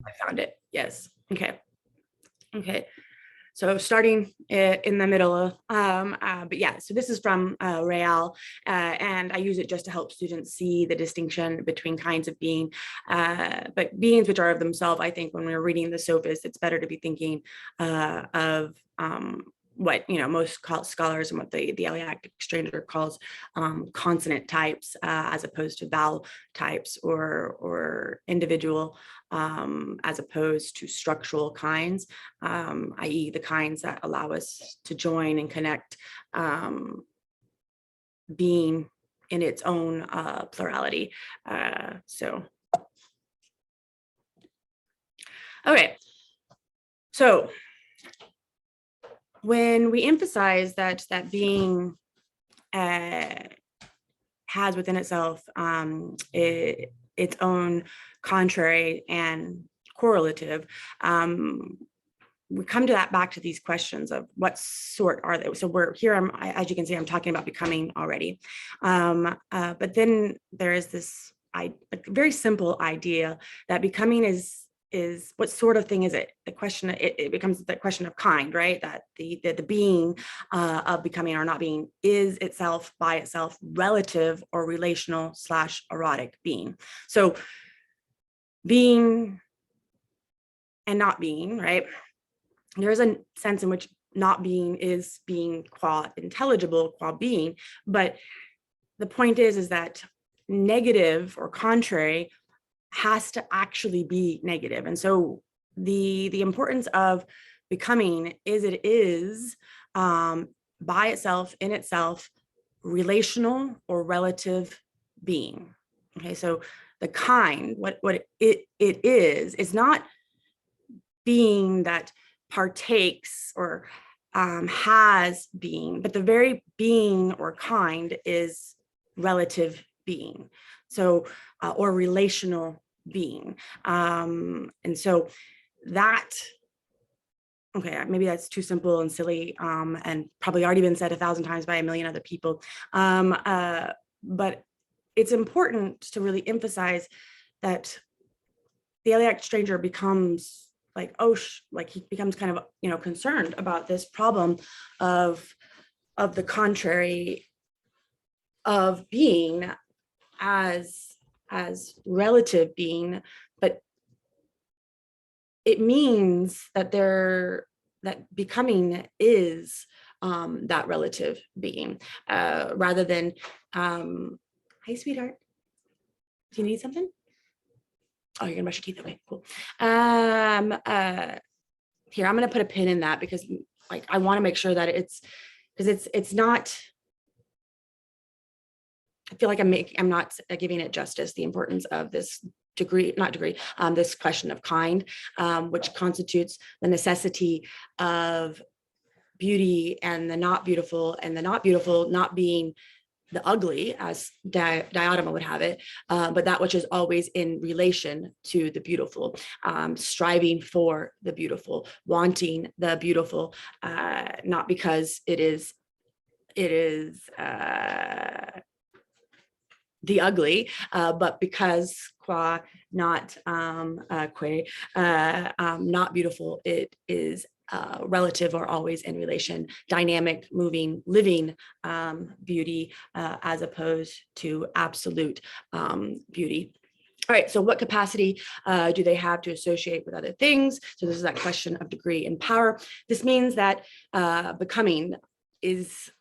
I found it. Yes. Okay. Okay. So starting in the middle, but yeah, so this is from Real, and I use it just to help students see the distinction between kinds of being, but beings which are of themselves. I think when we're reading the Sophist, it's better to be thinking of what most scholars and what the Eleatic Stranger calls consonant types, as opposed to vowel types, or individual, as opposed to structural kinds, i.e. the kinds that allow us to join and connect being in its own plurality. Okay, so when we emphasize that being has within itself its own contrary and correlative, we come to that back to these questions of what sort are they. So we're here, as you can see, I'm talking about becoming already. But then there is this very simple idea that becoming is what sort of thing is it? The question, it becomes the question of kind, right? That the being of becoming or not being is itself by itself relative or relational / erotic being. So being and not being, right? There is a sense in which not being is being qua intelligible, qua being, but the point is that negative or contrary has to actually be negative. And so the importance of becoming is it is by itself, in itself, relational or relative being. Okay, so the kind, what it is not being that partakes or has being, but the very being or kind is relative being. So, or relational being. And so that, okay, maybe that's too simple and silly, and probably already been said 1,000 times by a million other people. But it's important to really emphasize that the Eleatic Stranger becomes like, like he becomes kind of, concerned about this problem of the contrary of being as relative being, but it means that that becoming is that relative being, rather than, hi, sweetheart, do you need something? Oh, you're gonna brush your teeth. Okay, cool. Here, I'm gonna put a pin in that because I want to make sure that it's not, I feel like I'm not giving it justice, the importance of this this question of kind, which constitutes the necessity of beauty and the not beautiful, and the not beautiful not being the ugly, as Diotima would have it, but that which is always in relation to the beautiful, striving for the beautiful, wanting the beautiful, not because it is the ugly, but because qua not not beautiful, it is relative or always in relation, dynamic, moving, living beauty, as opposed to absolute beauty. All right, so what capacity do they have to associate with other things? So this is that question of degree and power. This means that becoming is,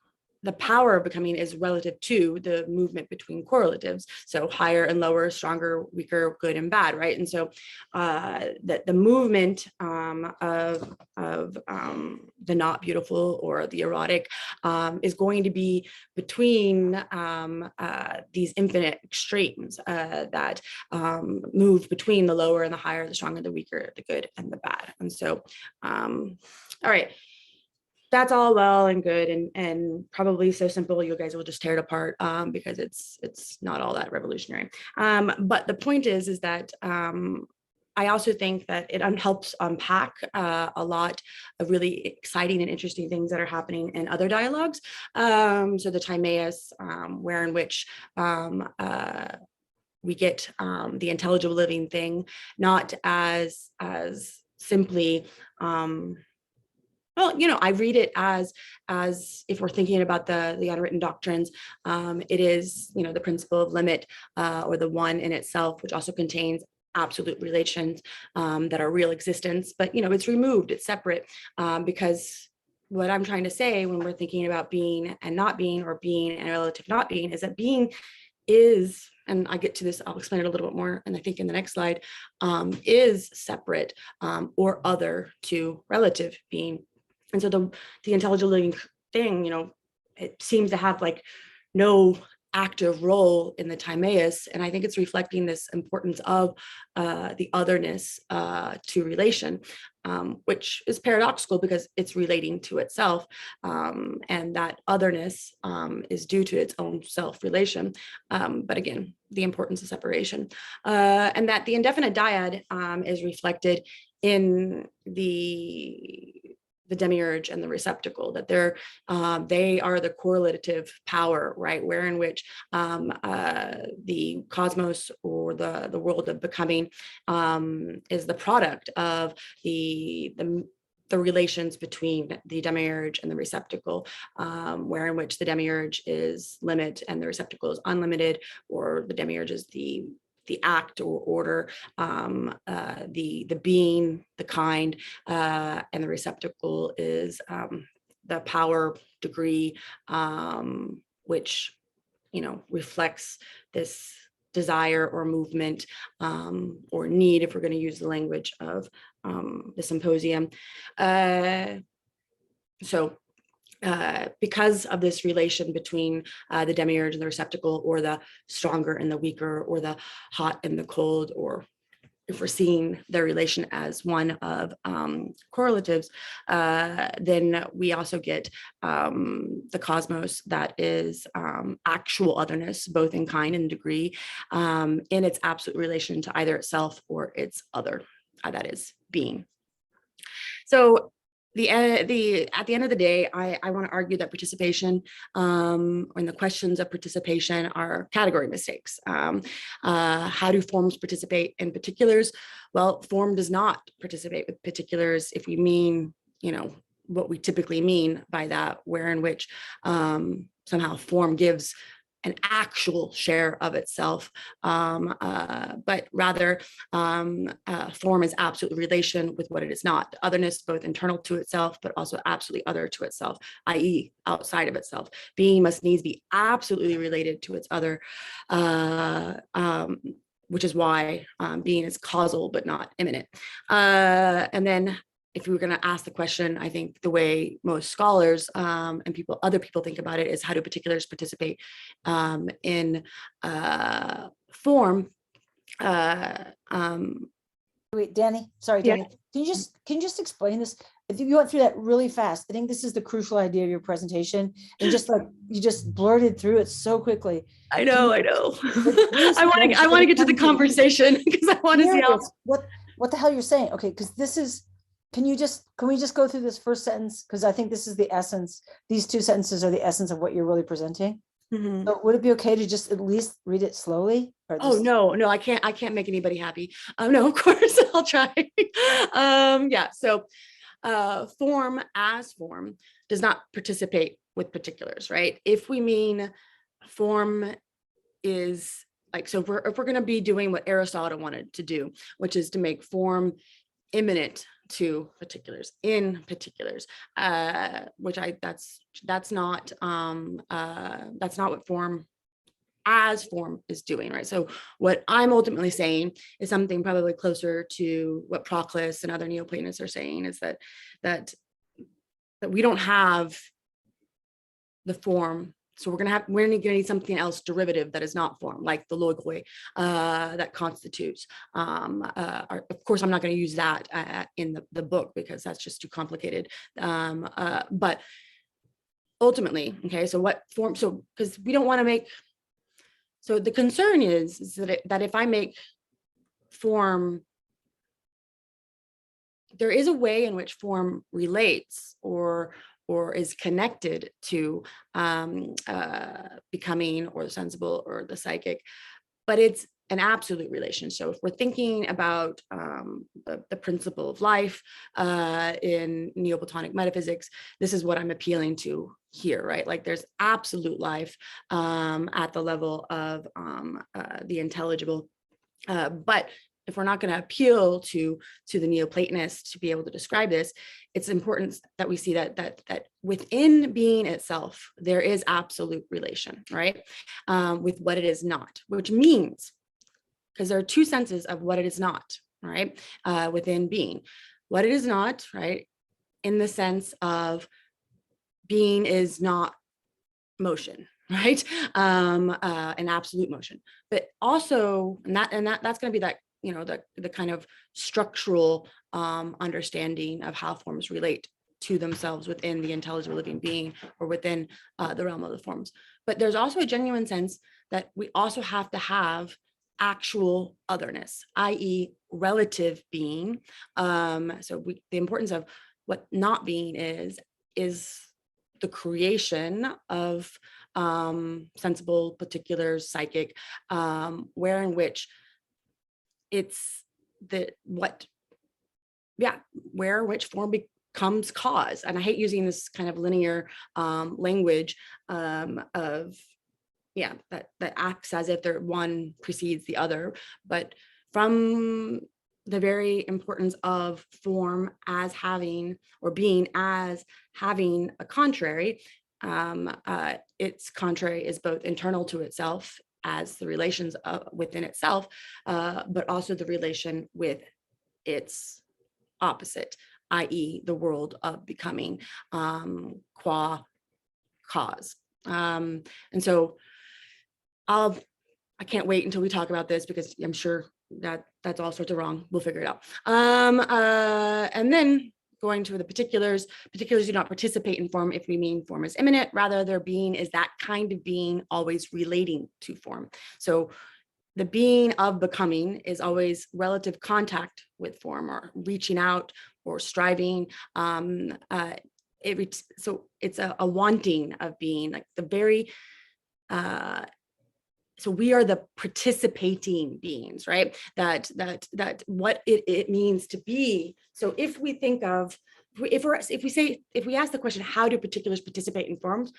the power of becoming is relative to the movement between correlatives. So higher and lower, stronger, weaker, good and bad, right? And so the movement of the not beautiful or the erotic is going to be between these infinite extremes that move between the lower and the higher, the stronger, the weaker, the good and the bad. And so, all right. That's all well and good, and probably so simple you guys will just tear it apart, because it's not all that revolutionary. But the point is that I also think that it helps unpack a lot of really exciting and interesting things that are happening in other dialogues. So the Timaeus, where in which we get the intelligible living thing, not as simply, well, I read it as if we're thinking about the unwritten doctrines, it is, the principle of limit, or the one in itself, which also contains absolute relations that are real existence, but it's removed, it's separate, because what I'm trying to say when we're thinking about being and not being, or being and relative not being, is that being is, and I get to this, I'll explain it a little bit more, and I think in the next slide, is separate, or other to relative being. And so the intelligible living thing, it seems to have like no active role in the Timaeus, and I think it's reflecting this importance of the otherness to relation, which is paradoxical because it's relating to itself, and that otherness is due to its own self-relation. But again, the importance of separation, and that the indefinite dyad is reflected in the demiurge and the receptacle, that they are the correlative power, right, wherein which the cosmos, or the world of becoming, is the product of the relations between the demiurge and the receptacle, wherein which the demiurge is limit and the receptacle is unlimited, or the demiurge is the act or order, the being, the kind, and the receptacle is the power degree, which reflects this desire or movement, or need, if we're going to use the language of the symposium. So because of this relation between the demiurge and the receptacle, or the stronger and the weaker, or the hot and the cold, or if we're seeing their relation as one of correlatives, then we also get the cosmos that is actual otherness, both in kind and degree, in its absolute relation to either itself or its other, that is being. So at the end of the day, I want to argue that participation, and the questions of participation, are category mistakes. How do forms participate in particulars? Well, form does not participate with particulars if we mean, what we typically mean by that, wherein which somehow form gives an actual share of itself, but rather form is absolute relation with what it is not. Otherness, both internal to itself, but also absolutely other to itself, i.e. outside of itself. Being must needs be absolutely related to its other, which is why being is causal, but not immanent. And then if we were going to ask the question, I think the way most scholars and other people think about it is, how do particulars participate in form? Wait, Danny, sorry, Danny. Yeah. Can you just explain this? I think you went through that really fast. I think this is the crucial idea of your presentation, and just like you just blurted through it so quickly. I know. I want to get to the conversation because I want to see how. What the hell you're saying? Okay, because this is. Can we just go through this first sentence? Because I think this is the essence. These two sentences are the essence of what you're really presenting. Mm-hmm. So would it be okay to just at least read it slowly? Oh, no, I can't make anybody happy. No, of course I'll try. Yeah. So form as form does not participate with particulars, right? If we mean form is like, so if we're going to be doing what Aristotle wanted to do, which is to make form immanent to particulars, in particulars, which that's not what form as form is doing, right? So what I'm ultimately saying is something probably closer to what Proclus and other Neoplatonists are saying, is that we don't have the form. So we're going to need something else derivative that is not form, like the logoi that constitutes. Of course, I'm not going to use that in the book because that's just too complicated. But ultimately, okay, so what form? So because we don't want to make. So the concern is that if I make form, there is a way in which form relates or is connected to becoming or the sensible or the psychic, but it's an absolute relation. So if we're thinking about the principle of life in Neoplatonic metaphysics, this is what I'm appealing to here, right? Like there's absolute life at the level of the intelligible. But if we're not going to appeal to the Neoplatonists to be able to describe this, it's important that we see that within being itself, there is absolute relation, right? With what it is not, which means, because there are two senses of what it is not, right? Within being. What it is not, right? In the sense of being is not motion, right? An absolute motion, but also, and that's going to be that, the kind of structural understanding of how forms relate to themselves within the intelligible living being or within the realm of the forms. But there's also a genuine sense that we also have to have actual otherness, i.e. relative being. The importance of what not being is the creation of sensible, particular, psychic, where in which it's where which form becomes cause. And I hate using this kind of linear language of that acts as if one precedes the other, but from the very importance of form as having, or being as having, a contrary. Its contrary is both internal to itself as the relations within itself, but also the relation with its opposite, i.e. the world of becoming, qua cause. And so I can't wait until we talk about this, because I'm sure that's all sorts of wrong. We'll figure it out. And then going to the particulars do not participate in form if we mean form is immanent. Rather, their being is that kind of being always relating to form. So the being of becoming is always relative contact with form, or reaching out, or striving. So it's a wanting of being, like the very so we are the participating beings, right? That what it means to be. So if we think of, if we ask the question, how do particulars participate in forms,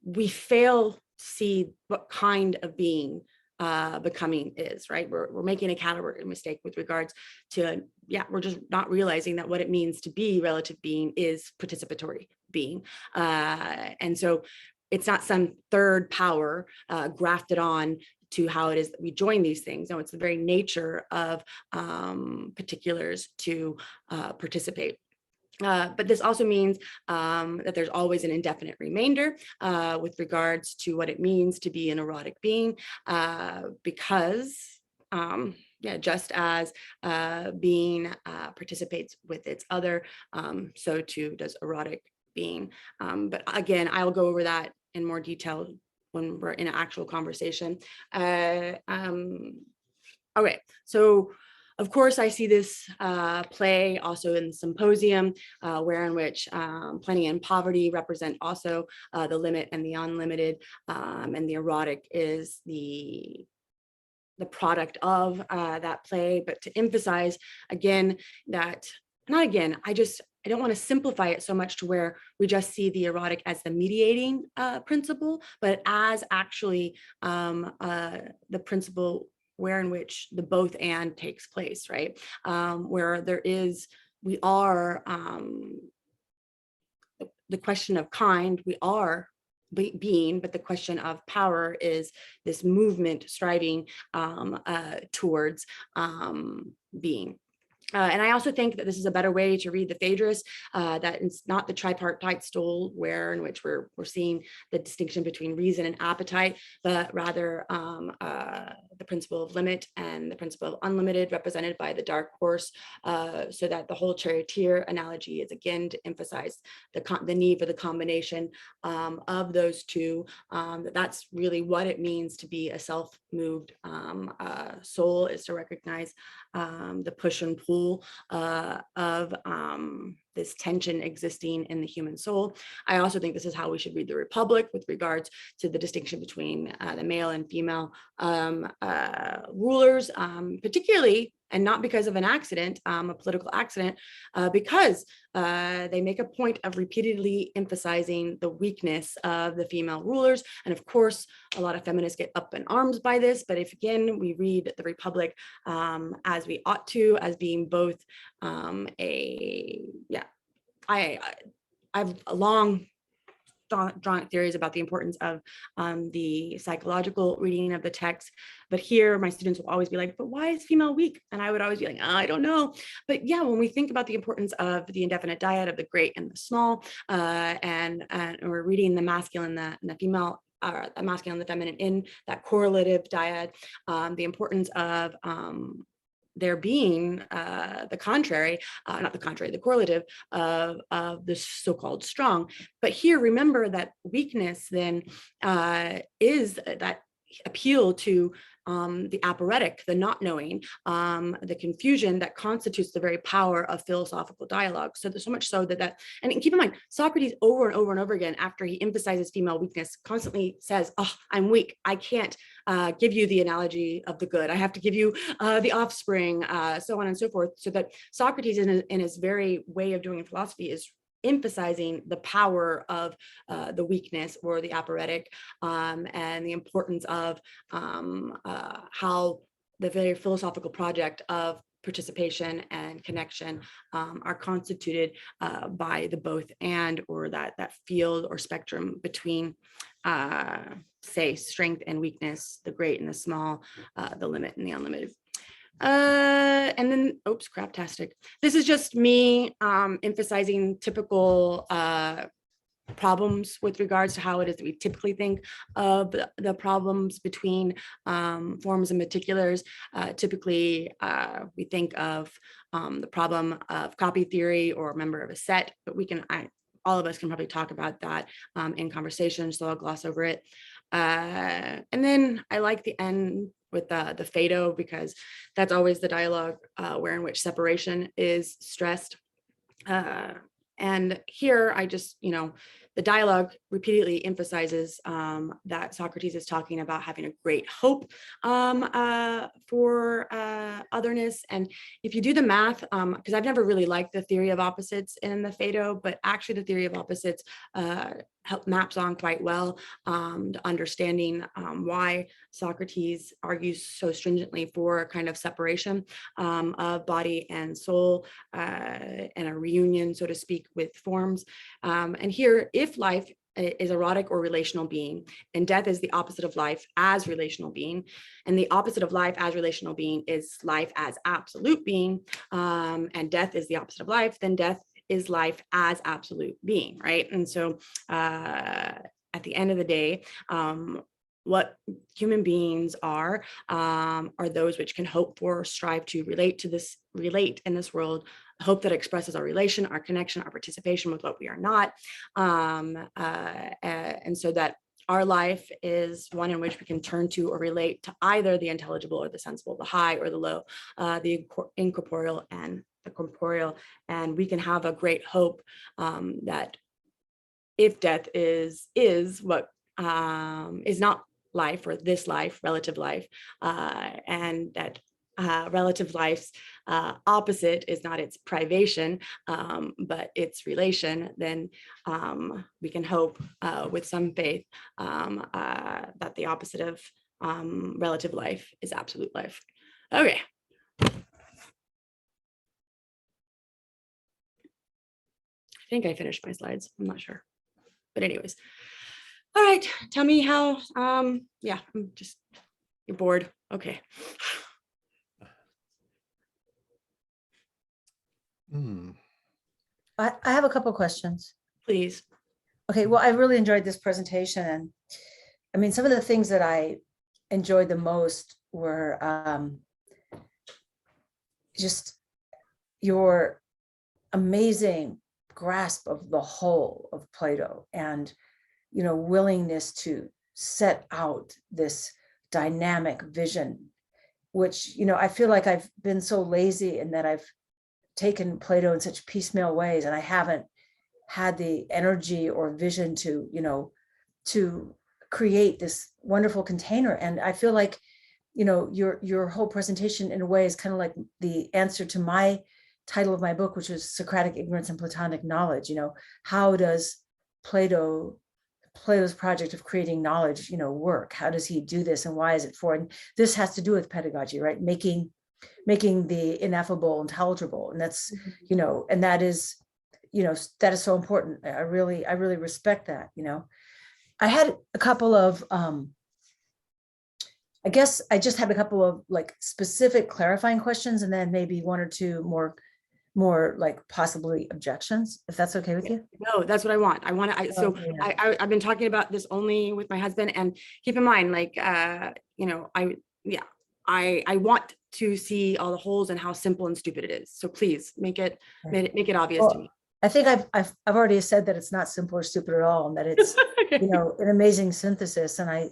we fail to see what kind of being becoming is, right? We're making a category mistake with regards to, we're just not realizing that what it means to be relative being is participatory being. And so it's not some third power grafted on to how it is that we join these things. No, it's the very nature of particulars to participate. But this also means that there's always an indefinite remainder with regards to what it means to be an erotic being, because just as being participates with its other, so too does erotic being. But again, I'll go over that in more detail when we're in an actual conversation. Okay, so of course, I see this play also in the symposium, where in which plenty and poverty represent also the limit and the unlimited, and the erotic is the product of that play. But to emphasize again that, not again, I don't want to simplify it so much to where we just see the erotic as the mediating principle, but as actually the principle where in which the both and takes place, right? Where we are the question of kind, we are being, but the question of power is this movement striving towards being. And I also think that this is a better way to read the Phaedrus, that it's not the tripartite stool where in which we're seeing the distinction between reason and appetite, but rather the principle of limit and the principle of unlimited, represented by the dark horse, so that the whole charioteer analogy is again to emphasize the need for the combination of those two. That's really what it means to be a self-moved soul, is to recognize the push and pull of this tension existing in the human soul. I also think this is how we should read the Republic with regards to the distinction between the male and female rulers, particularly, and not because of an accident, a political accident, because they make a point of repeatedly emphasizing the weakness of the female rulers. And of course, a lot of feminists get up in arms by this. But if, again, we read the Republic as we ought to, as being both I've long drawn theories about the importance of the psychological reading of the text. But here my students will always be like, but why is female weak? And I would always be like, oh, I don't know. But yeah, when we think about the importance of the indefinite dyad of the great and the small, and we're reading the masculine and the female, the masculine and the feminine in that correlative dyad, the importance of there being the contrary, not the contrary, the correlative of the so-called strong. But here, remember that weakness then is that appeal to the aphoretic, the not knowing, the confusion that constitutes the very power of philosophical dialogue. So there's so much so that, and keep in mind, Socrates over and over and over again, after he emphasizes female weakness, constantly says, oh, I'm weak. I can't give you the analogy of the good. I have to give you the offspring, so on and so forth. So that Socrates in his very way of doing philosophy is emphasizing the power of the weakness or the aphoretic, and the importance of how the very philosophical project of participation and connection are constituted by the both and, or that field or spectrum between say strength and weakness, the great and the small, the limit and the unlimited. And then, oops, craptastic. This is just me emphasizing typical problems with regards to how it is that we typically think of the problems between forms and particulars. Typically, we think of the problem of copy theory or member of a set, but all of us can probably talk about that in conversation, so I'll gloss over it. And then I like the end with the Phaedo, because that's always the dialogue where in which separation is stressed. And here I just, the dialogue repeatedly emphasizes that Socrates is talking about having a great hope for otherness. And if you do the math, because I've never really liked the theory of opposites in the Phaedo, but actually the theory of opposites maps on quite well to understanding why Socrates argues so stringently for a kind of separation of body and soul, and a reunion, so to speak, with forms. And here, if life is erotic or relational being, and death is the opposite of life as relational being, and the opposite of life as relational being is life as absolute being, and death is the opposite of life, then death is life as absolute being, right? And so at the end of the day, what human beings are those which can hope for, strive to relate in this world, hope that expresses our relation, our connection, our participation with what we are not. And so that our life is one in which we can turn to or relate to either the intelligible or the sensible, the high or the low, the incorporeal and the corporeal. And we can have a great hope that if death is what is not life, or this life, relative life, and that relative life's opposite is not its privation, but its relation, then we can hope with some faith that the opposite of relative life is absolute life. Okay. I think I finished my slides. I'm not sure. But anyways. All right. Tell me how, yeah, you're bored. Okay. I have a couple of questions. Please. Okay, well, I really enjoyed this presentation. And I mean, some of the things that I enjoyed the most were just your amazing grasp of the whole of Plato, and willingness to set out this dynamic vision which, I feel like I've been so lazy in that I've taken Plato in such piecemeal ways, and I haven't had the energy or vision to create this wonderful container. And I feel like, your whole presentation in a way is kind of like the answer to my title of my book, which was Socratic Ignorance and Platonic Knowledge. How does Plato's project of creating knowledge, work? How does he do this, and why is it for? And this has to do with pedagogy, right? Making the ineffable intelligible. And that's, and that is, that is so important. I really respect that. I had a couple of, I guess I just had a couple of like specific clarifying questions, and then maybe one or two more like possibly objections, if that's okay with you. No, that's what I want. So Yeah. I've been talking about this only with my husband, and keep in mind, like, I want to see all the holes and how simple and stupid it is. So please make it obvious to me. I think I've already said that it's not simple or stupid at all, and that it's Okay. an amazing synthesis, and I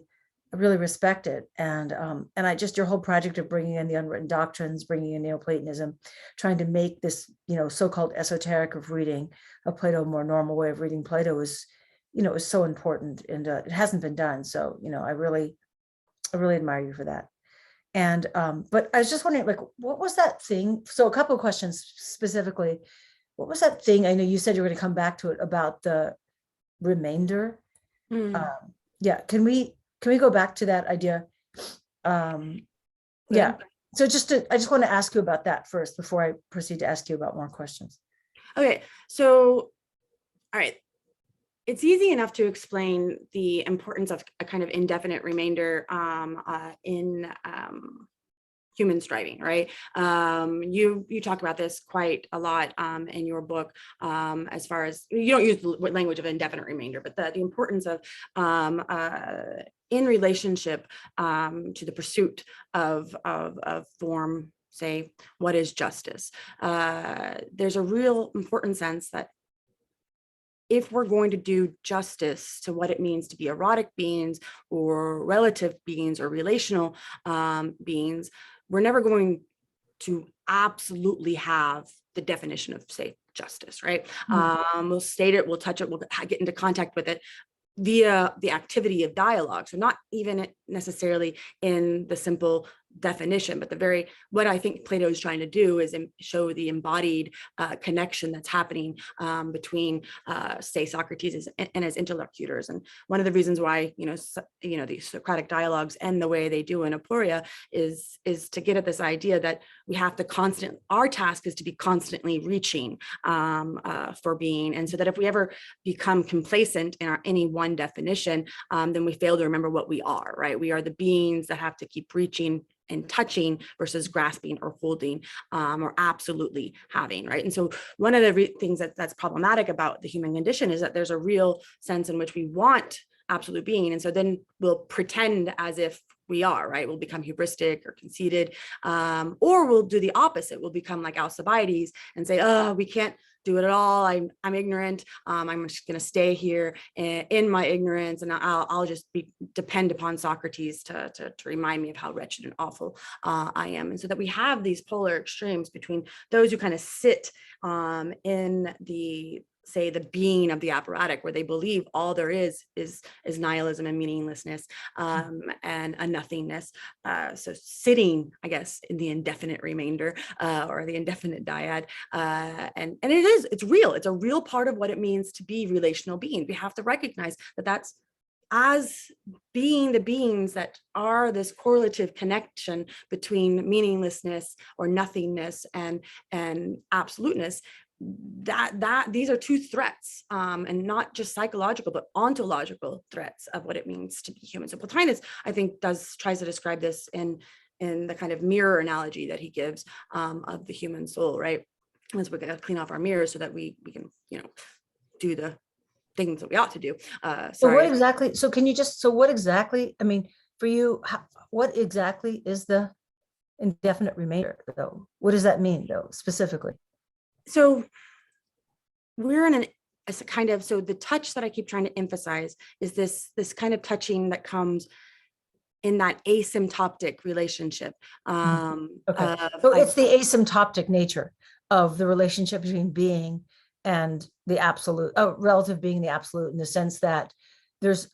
really respect it. And I just, your whole project of bringing in the unwritten doctrines, bringing in Neoplatonism, trying to make this so-called esoteric of reading of Plato a more normal way of reading Plato is so important, and it hasn't been done. So I really admire you for that. And but I was just wondering, like, what was that thing? So a couple of questions specifically. What was that thing? I know you said you were going to come back to it about the remainder. Yeah, can we go back to that idea? Yeah. So I just want to ask you about that first before I proceed to ask you about more questions. Okay. So, all right. It's easy enough to explain the importance of a kind of indefinite remainder in human striving, right? You talk about this quite a lot in your book, as far as, you don't use the language of indefinite remainder, but the importance of in relationship to the pursuit of form, say, what is justice? There's a real important sense that if we're going to do justice to what it means to be erotic beings or relative beings or relational beings, we're never going to absolutely have the definition of, say, justice, right? We'll state it, we'll touch it, we'll get into contact with it via the activity of dialogue. So not even necessarily in the simple definition, but what I think Plato is trying to do is show the embodied connection that's happening between, say, Socrates and his interlocutors. And one of the reasons why, these Socratic dialogues end the way they do in Aporia is to get at this idea that we have to our task is to be constantly reaching for being. And so that if we ever become complacent in any one definition, then we fail to remember what we are, right? We are the beings that have to keep reaching and touching versus grasping or holding or absolutely having, right? And so one of the things that's problematic about the human condition is that there's a real sense in which we want absolute being. And so then we'll pretend as if we are, right? We'll become hubristic or conceited, or we'll do the opposite. We'll become like Alcibiades and say, oh, we can't do it at all. I'm ignorant. I'm just going to stay here in my ignorance, and I'll just depend upon Socrates to remind me of how wretched and awful I am. And so that we have these polar extremes between those who kind of sit in the, say, the being of the apparatic, where they believe all there is nihilism and meaninglessness and a nothingness. So sitting, I guess, in the indefinite remainder or the indefinite dyad, and it's real. It's a real part of what it means to be relational beings. We have to recognize that that's as being the beings that are this correlative connection between meaninglessness or nothingness and absoluteness. That these are two threats, and not just psychological but ontological threats of what it means to be human. So Plotinus, I think, tries to describe this in the kind of mirror analogy that he gives of the human soul, right? As we're going to clean off our mirrors so that we can do the things that we ought to do. So what exactly? So can you just? So what exactly? I mean, for you, what exactly is the indefinite remainder, though? What does that mean, though, specifically? So we're in a kind of, so the touch that I keep trying to emphasize is this kind of touching that comes in that asymptotic relationship. Okay. So it's the asymptotic nature of the relationship between being and the absolute, relative being the absolute, in the sense that there's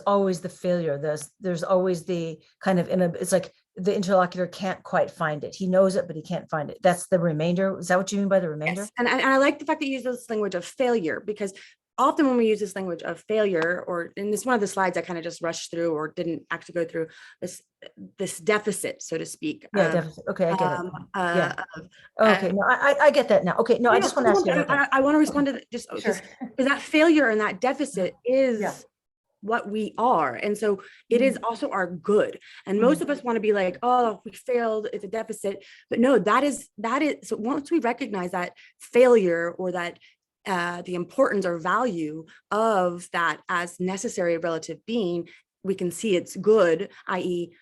always the failure. There's always the kind of, it's like the interlocutor can't quite find it. He knows it, but he can't find it. That's the remainder. Is that what you mean by the remainder? Yes. And I like the fact that you use this language of failure, because often when we use this language of failure, or in this one of the slides I kind of just rushed through or didn't actually go through, this deficit, so to speak. Yeah, deficit. Okay, I get it. Yeah. Okay, no, I get that now. Okay, no, I just want to ask you about that. I want to respond to that, just Sure. because that failure and that deficit is Yeah. what we are. And so it is also our good. And most of us want to be like, oh, we failed, it's a deficit. But no, that is, so once we recognize that failure, or that the importance or value of that as necessary relative being, we can see it's good, i.e.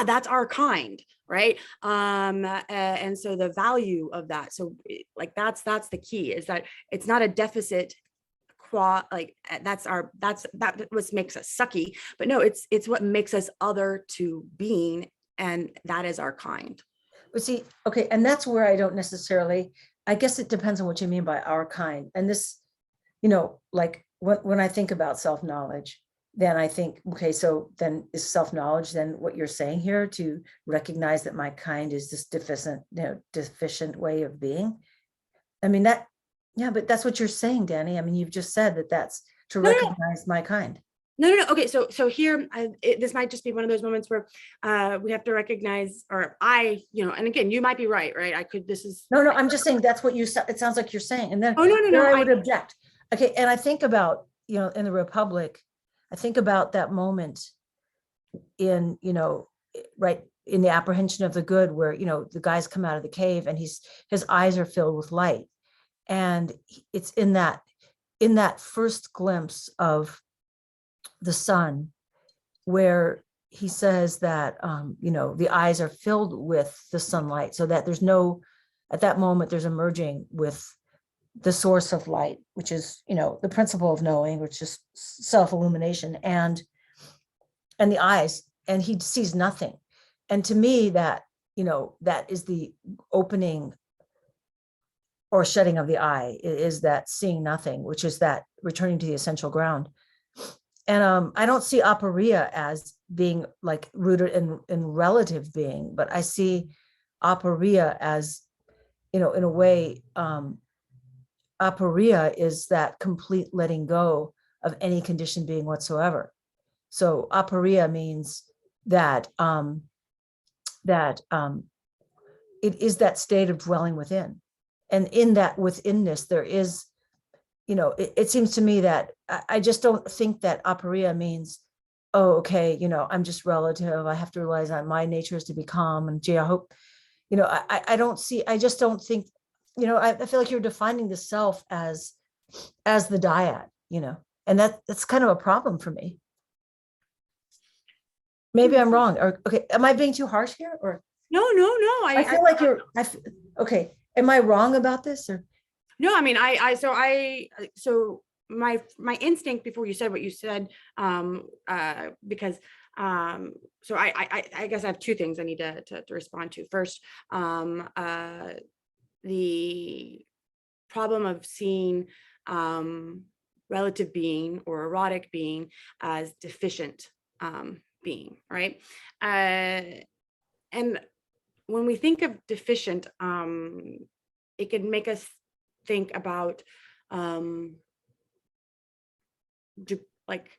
that's our kind, right? And so the value of that, so like that's the key, is that it's not a deficit, like that what makes us sucky, but no, it's what makes us other to being, and that is our kind. But see, okay, and that's where I don't necessarily, I guess it depends on what you mean by our kind. And this, like when I think about self-knowledge, then I think, okay, so then is self-knowledge then what you're saying here, to recognize that my kind is this deficient way of being? I mean, that, yeah, but that's what you're saying, Danny. I mean, you've just said that that's to recognize my kind. No. Okay, so here, this might just be one of those moments where we have to recognize, or and again, you might be right? I could, this is. No, I'm just saying that's what it sounds like you're saying. And then no, I would object. Okay, and I think about, in the Republic, I think about that moment in, right in the apprehension of the good, where, the guys come out of the cave and his eyes are filled with light. And it's in that first glimpse of the sun, where he says that, the eyes are filled with the sunlight, so that at that moment, there's a merging with the source of light, which is, the principle of knowing, which is self-illumination, and the eyes, and he sees nothing. And to me, that, that is the opening or shutting of the eye, is that seeing nothing, which is that returning to the essential ground. And I don't see aporia as being like rooted in relative being, but I see aporia as, in a way, aporia is that complete letting go of any conditioned being whatsoever. So aporia means that it is that state of dwelling within. And in that withinness, there is, it seems to me that I just don't think that aporia means, oh, okay, I'm just relative, I have to realize that my nature is to be calm, and gee, I hope, I just don't think, I feel like you're defining the self as the dyad, and that's kind of a problem for me. Maybe I'm wrong, or, okay, am I being too harsh here, or? No. I feel like okay. Am I wrong about this, or? No, I mean, so my instinct before you said what you said, because so I guess I have two things I need to respond to. First, the problem of seeing relative being or erotic being as deficient being, right? And when we think of deficient, it can make us think about like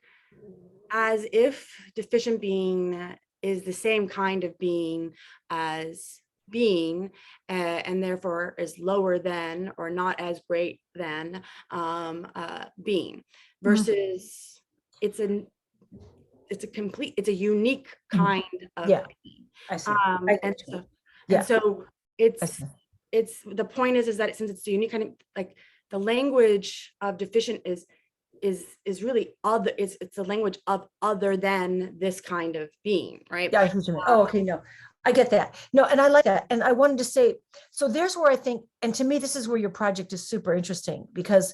as if deficient being is the same kind of being as being, and therefore is lower than or not as great than being, versus it's a unique kind of being. I see. So it's the point is that since it's a unique kind of, like, the language of deficient is really other, it's a language of other than this kind of being, right? Yeah, I see what you mean. Oh, okay, no, I get that. No, and I like that. And I wanted to say, so there's where I think, and to me, this is where your project is super interesting, because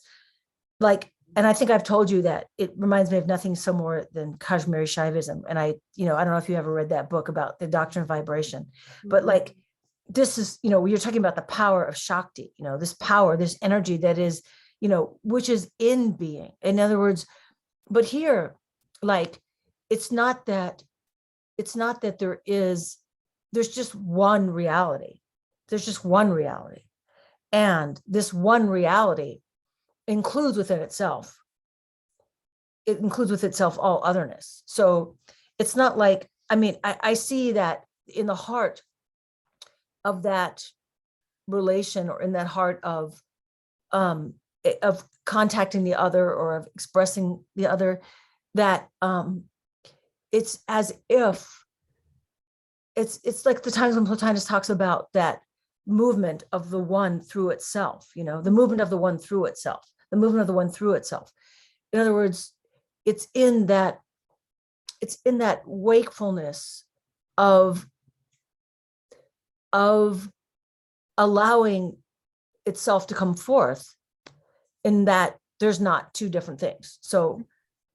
like and I think I've told you that it reminds me of nothing so more than Kashmiri Shaivism. And I don't know if you ever read that book about the doctrine of vibration, but like, this is, you're talking about the power of Shakti, this power, this energy that is, which is in being. In other words, but here, like, it's not that there's just one reality. There's just one reality. And this one reality includes within itself, all otherness. So it's not like, I see that in the heart of that relation, or in that heart of contacting the other, or of expressing the other, that it's as if it's like the times when Plotinus talks about that movement of the one through itself, the movement of the one through itself, the movement of the one through itself. In other words, it's in that wakefulness of allowing itself to come forth, in that there's not two different things. So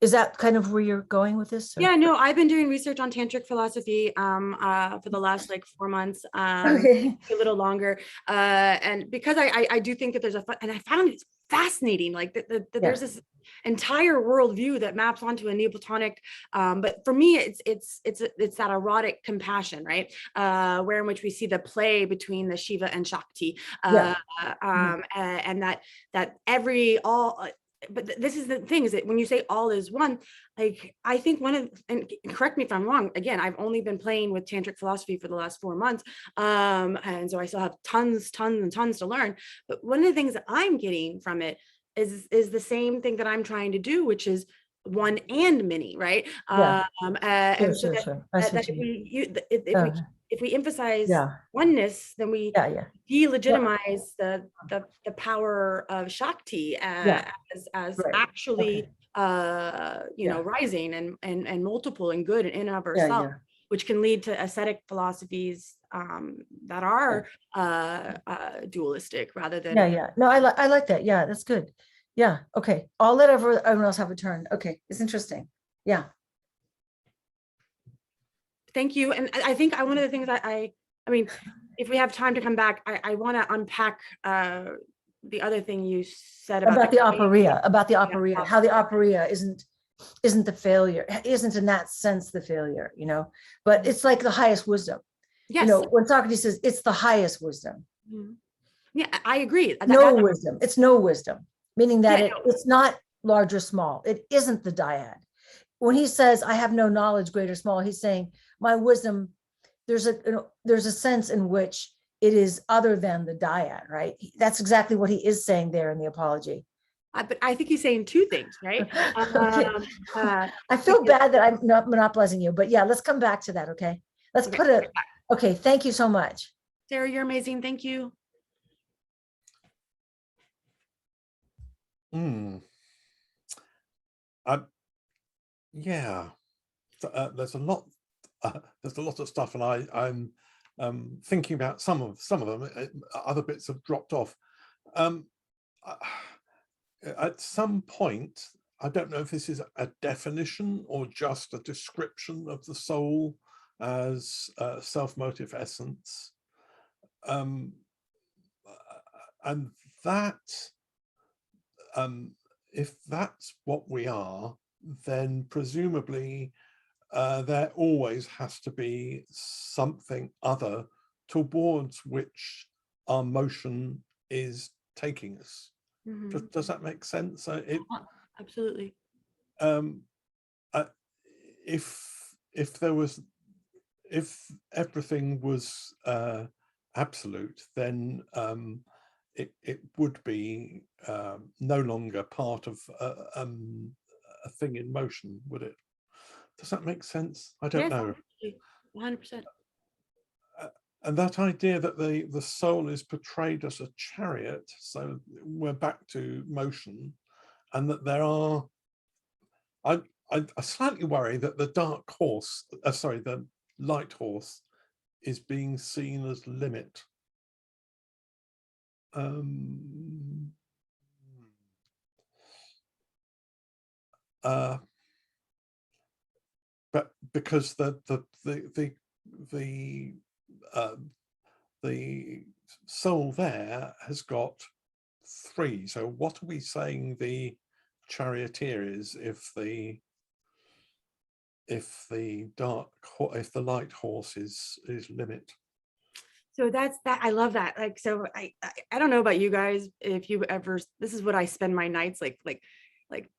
is that kind of where you're going with this? Or? Yeah, no, I've been doing research on tantric philosophy for the last like 4 months, Okay. a little longer, and because I do think that there's and I found it fascinating, like that there's this entire worldview that maps onto a Neoplatonic, but for me it's that erotic compassion, right, where in which we see the play between the Shiva and Shakti, and that but this is the thing, is that when you say all is one, like, I think and correct me if I'm wrong, again, I've only been playing with tantric philosophy for the last 4 months, and so I still have tons and tons to learn, but one of the things that I'm getting from it is the same thing that I'm trying to do, which is one and many, right? And so that if we emphasize oneness, then we delegitimize the power of Shakti as actually rising and multiple and good in and of ourselves, which can lead to ascetic philosophies that are dualistic rather than no, I like that. Yeah, that's good. Yeah, okay, I'll let everyone else have a turn. Okay, it's interesting. Yeah, thank you. And I think one of the things I mean, if we have time to come back, I want to unpack the other thing you said about the aporia, how the aporia isn't the failure, isn't in that sense the failure, but it's like the highest wisdom. Yes. When Socrates says it's the highest wisdom. Yeah, I agree. Wisdom. It's no wisdom, meaning that it's not large or small. It isn't the dyad. When he says, I have no knowledge, great or small, he's saying my wisdom, there's a sense in which it is other than the dyad, right? That's exactly what he is saying there in the Apology. But I think he's saying two things, right? I feel bad that I'm not monopolizing you, but yeah, let's come back to that, okay? Let's put it, okay, thank you so much. Sarah, you're amazing, thank you. Yeah, there's a lot of stuff, and I'm thinking about some of them. Other bits have dropped off. At some point, I don't know if this is a definition or just a description of the soul as self-motive essence, and that if that's what we are, then presumably there always has to be something other towards which our motion is taking us. Does that make sense? Absolutely. If everything was absolute, then it would be no longer part of a thing in motion, would it? Does that make sense? I don't know. 100%. And that idea that the soul is portrayed as a chariot, so we're back to motion, and that there are, I slightly worry that the the light horse is being seen as limit. but because the soul there has got 3. So what are we saying the charioteer is if the light horse is limit? So that's that. I love that. Like, so I don't know about you guys, if you ever, this is what I spend my nights like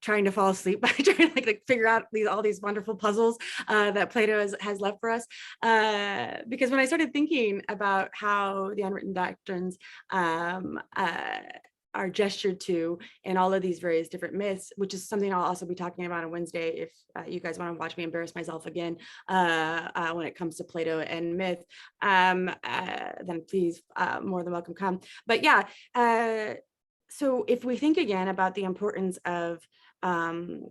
trying to fall asleep by trying to like figure out all these wonderful puzzles that Plato has left for us. Because when I started thinking about how the unwritten doctrines are gestured to in all of these various different myths, which is something I'll also be talking about on Wednesday if you guys want to watch me embarrass myself again when it comes to Plato and myth, then please more than welcome come. But yeah, so if we think again about the importance of that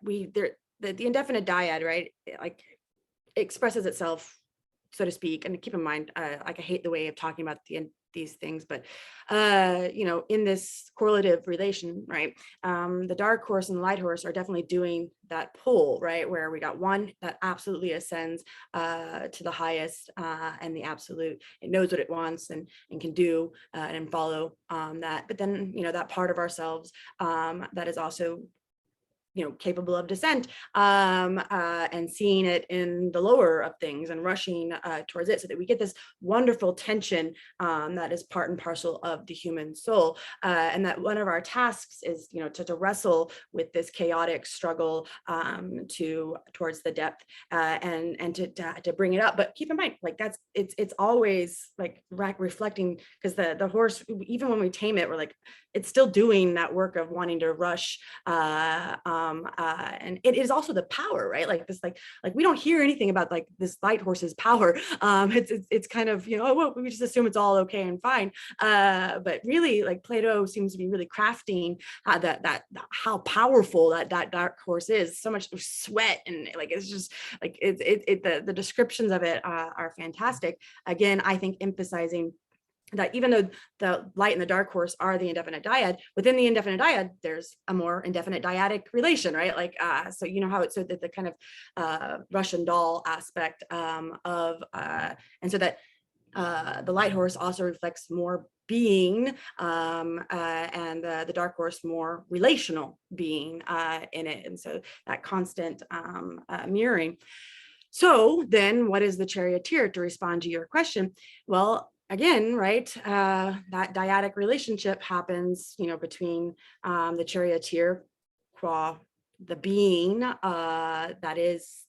the indefinite dyad, right, like expresses itself, so to speak, and keep in mind, like I hate the way of talking about these things, but in this correlative relation, right, the dark horse and the light horse are definitely doing that pull, right, where we got one that absolutely ascends to the highest and the absolute. It knows what it wants and can do and follow that. But then that part of ourselves that is also capable of descent and seeing it in the lower of things and rushing towards it, so that we get this wonderful tension that is part and parcel of the human soul. And that one of our tasks is, to wrestle with this chaotic struggle towards the depth and to bring it up. But keep in mind, like it's always like reflecting, because the horse, even when we tame it, we're like, it's still doing that work of wanting to rush. And it is also the power, right? Like this, like we don't hear anything about like this light horse's power. It's kind of, well, we just assume it's all okay and fine. But really, like Plato seems to be really crafting that how powerful that dark horse is. So much sweat and like it's just like the descriptions of it are fantastic. Again, I think emphasizing that even though the light and the dark horse are the indefinite dyad, within the indefinite dyad, there's a more indefinite dyadic relation, right? Like, so how it's so that the kind of Russian doll aspect and so that the light horse also reflects more being and the dark horse more relational being in it. And so that constant mirroring. So then what is the charioteer, to respond to your question? Well, again, right, that dyadic relationship happens, between the charioteer, qua the being that is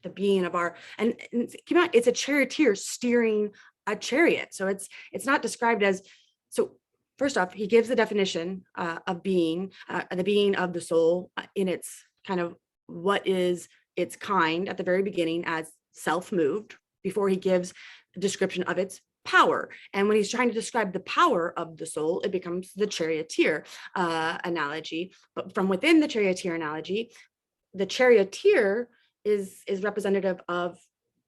the being of our, and keep in mind, it's a charioteer steering a chariot. So it's not described as, so first off, he gives the definition of being, the being of the soul in its kind of what is its kind at the very beginning as self-moved, before he gives a description of its power. And when he's trying to describe the power of the soul, it becomes the charioteer analogy. But from within the charioteer analogy, the charioteer is representative of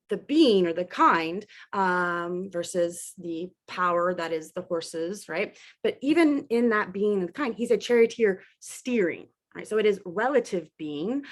the being or the kind versus the power that is the horses, right? But even in that being and kind, he's a charioteer steering. Right, so it is relative being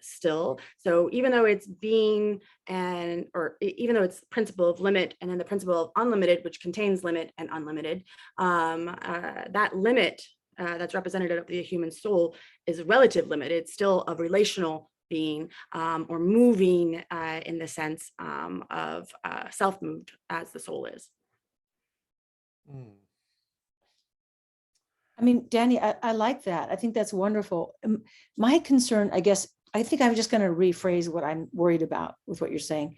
still. So even though it's being even though it's principle of limit and then the principle of unlimited, which contains limit and unlimited, that limit that's representative of the human soul is relative limit. It's still a relational being or moving in the sense of self-moved as the soul is. Mm. I mean, Danny, I like that. I think that's wonderful. My concern, I guess, I think I'm just going to rephrase what I'm worried about with what you're saying.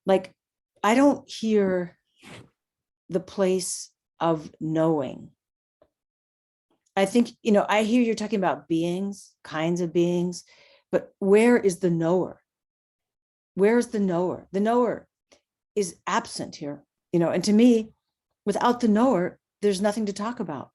Like, I don't hear the place of knowing. I think, I hear you're talking about beings, kinds of beings, but where is the knower? Where is the knower? The knower is absent here, and to me, without the knower, there's nothing to talk about.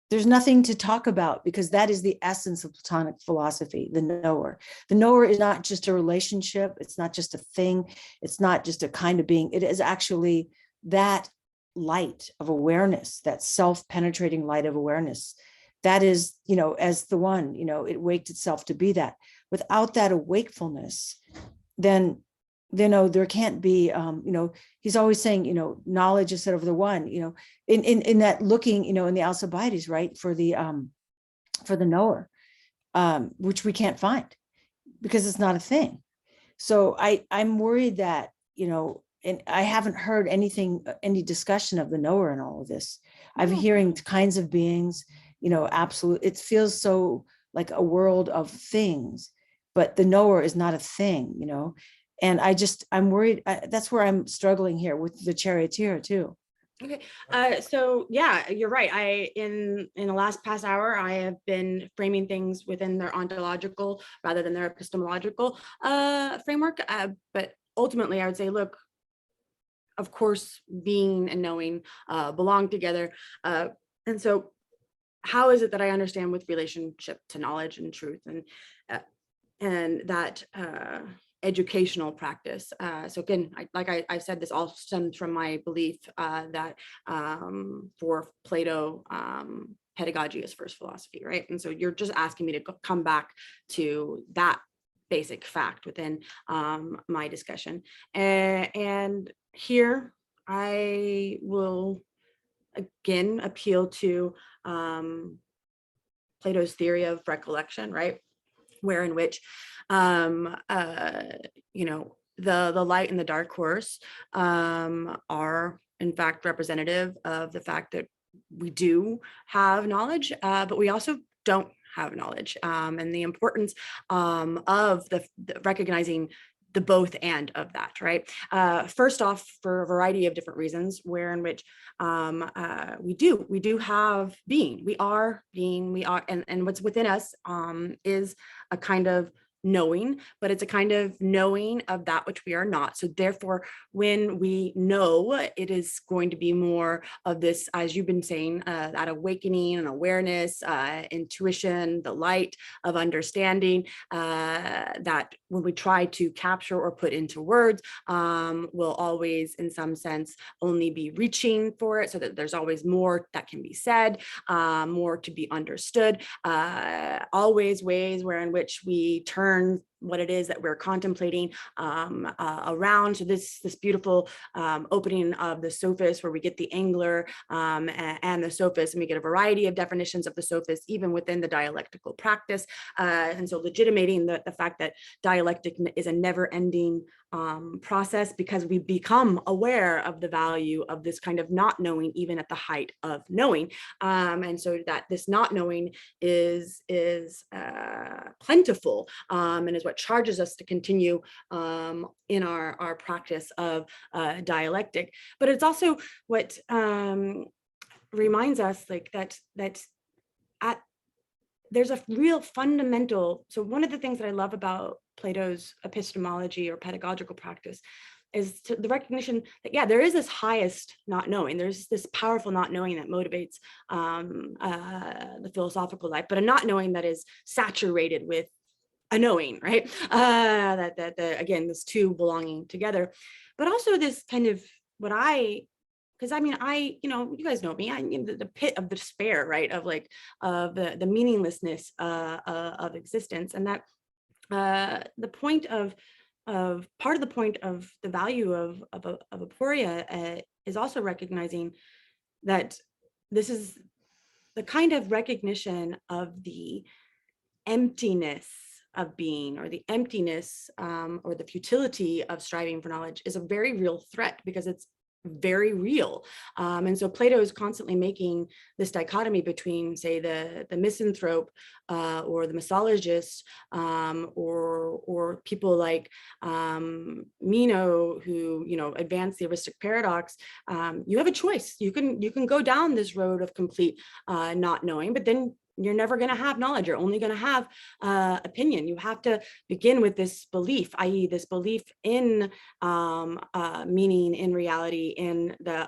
There's nothing to talk about, because that is the essence of Platonic philosophy, the knower. The knower is not just a relationship. It's not just a thing. It's not just a kind of being. It is actually that light of awareness, that self-penetrating light of awareness, that is, as the one, it waked itself to be that. Without that awakefulness, then there can't be, he's always saying, knowledge instead of the one, in that looking, in the Alcibiades, right, for the knower, which we can't find because it's not a thing. So I'm worried that, and I haven't heard any discussion of the knower in all of this. I'm hearing kinds of beings, absolute, it feels so like a world of things, but the knower is not a thing, and I'm worried. That's where I'm struggling here with the charioteer too. Okay, so yeah, you're right. In the last past hour, I have been framing things within their ontological rather than their epistemological framework. But ultimately, I would say, look, of course, being and knowing belong together. And so how is it that I understand with relationship to knowledge and truth and that educational practice? So again, I said, this all stems from my belief that for Plato, pedagogy is first philosophy, right? And so you're just asking me to come back to that basic fact within my discussion. And here I will again appeal to Plato's theory of recollection, right? Where in which the light and the dark horse are in fact representative of the fact that we do have knowledge, but we also don't have knowledge, and the importance of the recognizing the both and of that, right? First off, for a variety of different reasons, where in which we do have being, we are being, and what's within us is a kind of knowing, but it's a kind of knowing of that which we are not. So therefore, when we know, it is going to be more of this, as you've been saying, that awakening and awareness, intuition, the light of understanding, that when we try to capture or put into words, will always, in some sense, only be reaching for it, so that there's always more that can be said, more to be understood, always ways where in which we turn what it is that we're contemplating around. So this beautiful opening of the sophist, where we get the angler and the sophist, and we get a variety of definitions of the sophist, even within the dialectical practice. And so legitimating the fact that dialectic is a never-ending process, because we become aware of the value of this kind of not knowing, even at the height of knowing. And so that this not knowing is plentiful, and is what charges us to continue in our practice of dialectic. But it's also what reminds us, like, that there's a real fundamental. So one of the things that I love about Plato's epistemology or pedagogical practice is the recognition that, yeah, there is this highest not knowing. There's this powerful not knowing that motivates the philosophical life, but a not knowing that is saturated with a knowing, right? Again, this two belonging together, but also this kind of because I mean, you guys know me, the pit of despair, right? Of the meaninglessness of existence, and that the point of part of the point of the value of aporia is also recognizing that this is the kind of recognition of the emptiness of being, or the emptiness or the futility of striving for knowledge, is a very real threat, because it's very real. And so Plato is constantly making this dichotomy between, say, the misanthrope or the misologist, or people like Meno, who advance the heuristic paradox. You have a choice. You can go down this road of complete not knowing, but then you're never going to have knowledge. You're only going to have opinion. You have to begin with this belief, i.e. this belief in meaning, in reality, in the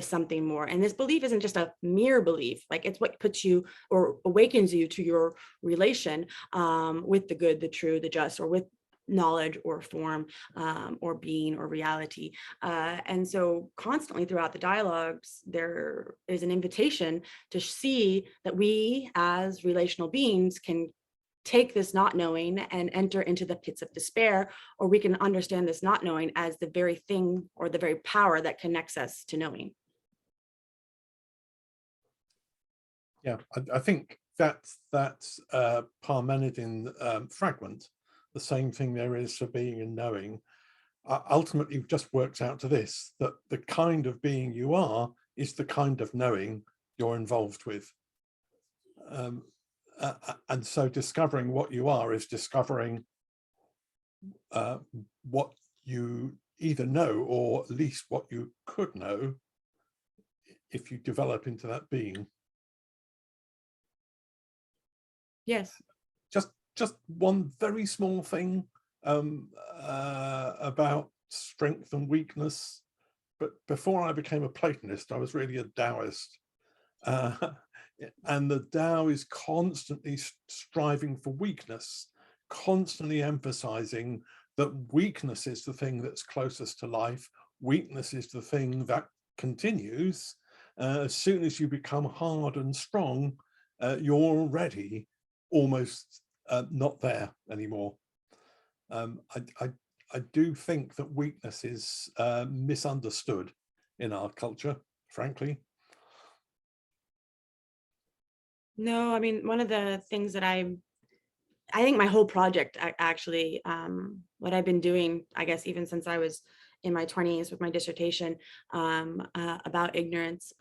something more. And this belief isn't just a mere belief, like it's what puts you or awakens you to your relation with the good, the true, the just, or with knowledge or form or being or reality. And so constantly throughout the dialogues, there is an invitation to see that we as relational beings can take this not knowing and enter into the pits of despair, or we can understand this not knowing as the very thing or the very power that connects us to knowing. Yeah, I think that's Parmenidean fragment, the same thing there is for being and knowing, ultimately just works out to this, that the kind of being you are is the kind of knowing you're involved with. And so discovering what you are is discovering what you either know, or at least what you could know if you develop into that being. Yes. Just one very small thing about strength and weakness. But before I became a Platonist, I was really a Taoist. And the Tao is constantly striving for weakness, constantly emphasizing that weakness is the thing that's closest to life. Weakness is the thing that continues. As soon as you become hard and strong, you're already almost not there anymore. I do think that weakness is misunderstood in our culture, frankly. No, I mean, one of the things that I think my whole project actually, what I've been doing, I guess, even since I was in my 20s with my dissertation about ignorance,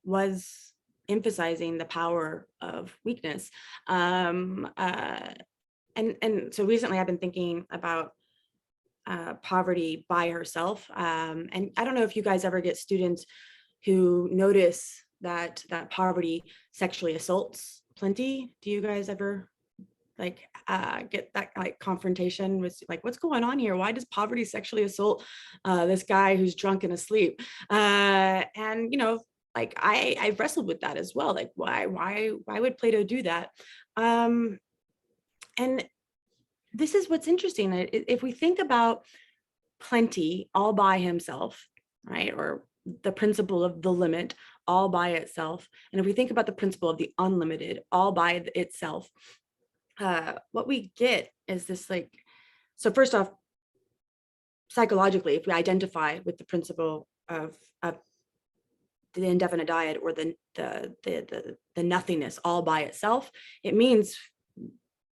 was emphasizing the power of weakness. And so recently I've been thinking about poverty by herself. And I don't know if you guys ever get students who notice that poverty sexually assaults plenty. Do you guys ever like get that like confrontation with like, what's going on here? Why does poverty sexually assault this guy who's drunk and asleep? And you know, like I've wrestled with that as well. Like why would Plato do that? And this is what's interesting. If we think about plenty all by himself, right? Or the principle of the limit all by itself. And if we think about the principle of the unlimited all by itself, what we get is this like, so first off, psychologically, if we identify with the principle of the indefinite dyad or the nothingness all by itself, it means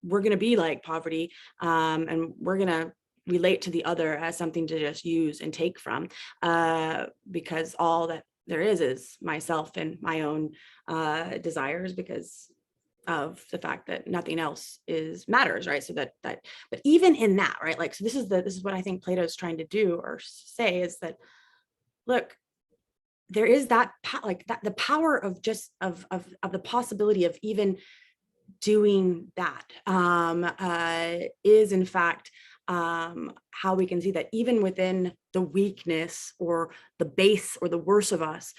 we're going to be like poverty, and we're going to relate to the other as something to just use and take from, because all that there is myself and my own desires, because of the fact that nothing else matters, right? So that but even in that, right, like, so this is what I think Plato's trying to do or say, is that, look, there is that like that the power of just of the possibility of even doing that is in fact how we can see that even within the weakness or the base or the worst of us,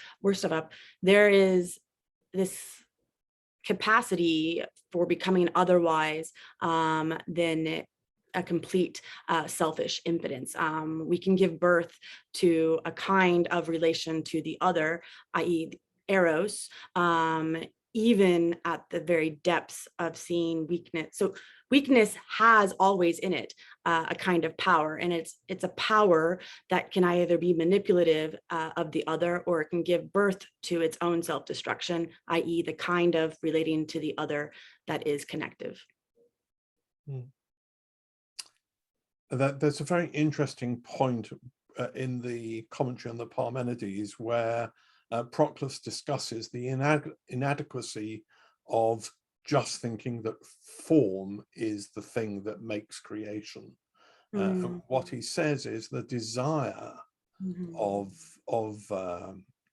there is this capacity for becoming otherwise than a complete selfish impotence. We can give birth to a kind of relation to the other, i.e. eros, even at the very depths of seeing weakness. So weakness has always in it a kind of power, and it's a power that can either be manipulative of the other, or it can give birth to its own self-destruction, i.e. the kind of relating to the other that is connective. There's a very interesting point in the commentary on the Parmenides where Proclus discusses the inadequacy of just thinking that form is the thing that makes creation. And what he says is the desire of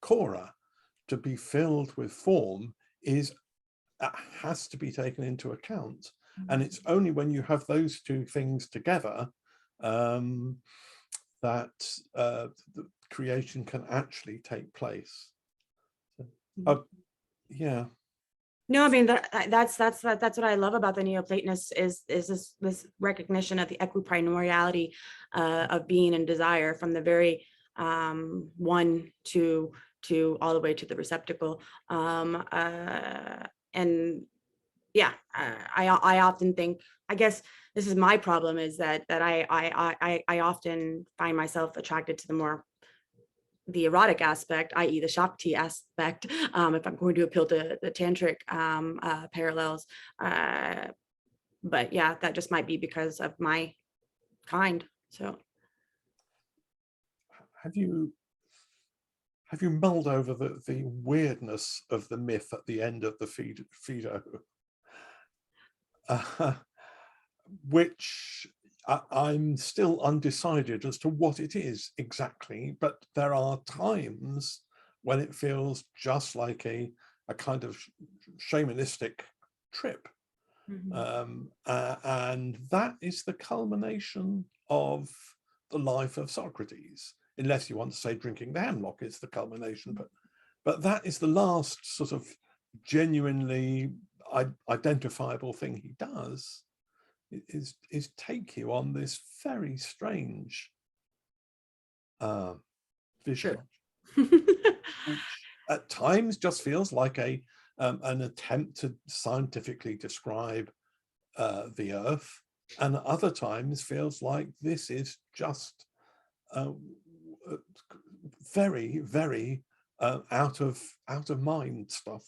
Cora to be filled with form has to be taken into account. And it's only when you have those two things together that the creation can actually take place. Yeah. No, I mean that's what I love about the Neoplatonists is this recognition of the equiprimordiality of being and desire from the very one to all the way to the receptacle. And yeah, I often think, I guess this is my problem, is that I often find myself attracted to the erotic aspect, i.e. the Shakti aspect, if I'm going to appeal to the tantric parallels. But yeah, that just might be because of my kind. So Have you mulled over the weirdness of the myth at the end of the Phaedo? Which I'm still undecided as to what it is exactly, but there are times when it feels just like a kind of shamanistic trip. And that is the culmination of the life of Socrates, unless you want to say drinking the hemlock is the culmination, but that is the last sort of genuinely identifiable thing he does, is take you on this very strange vision, which at times just feels like an attempt to scientifically describe the earth, and other times feels like this is just very, very out of mind stuff.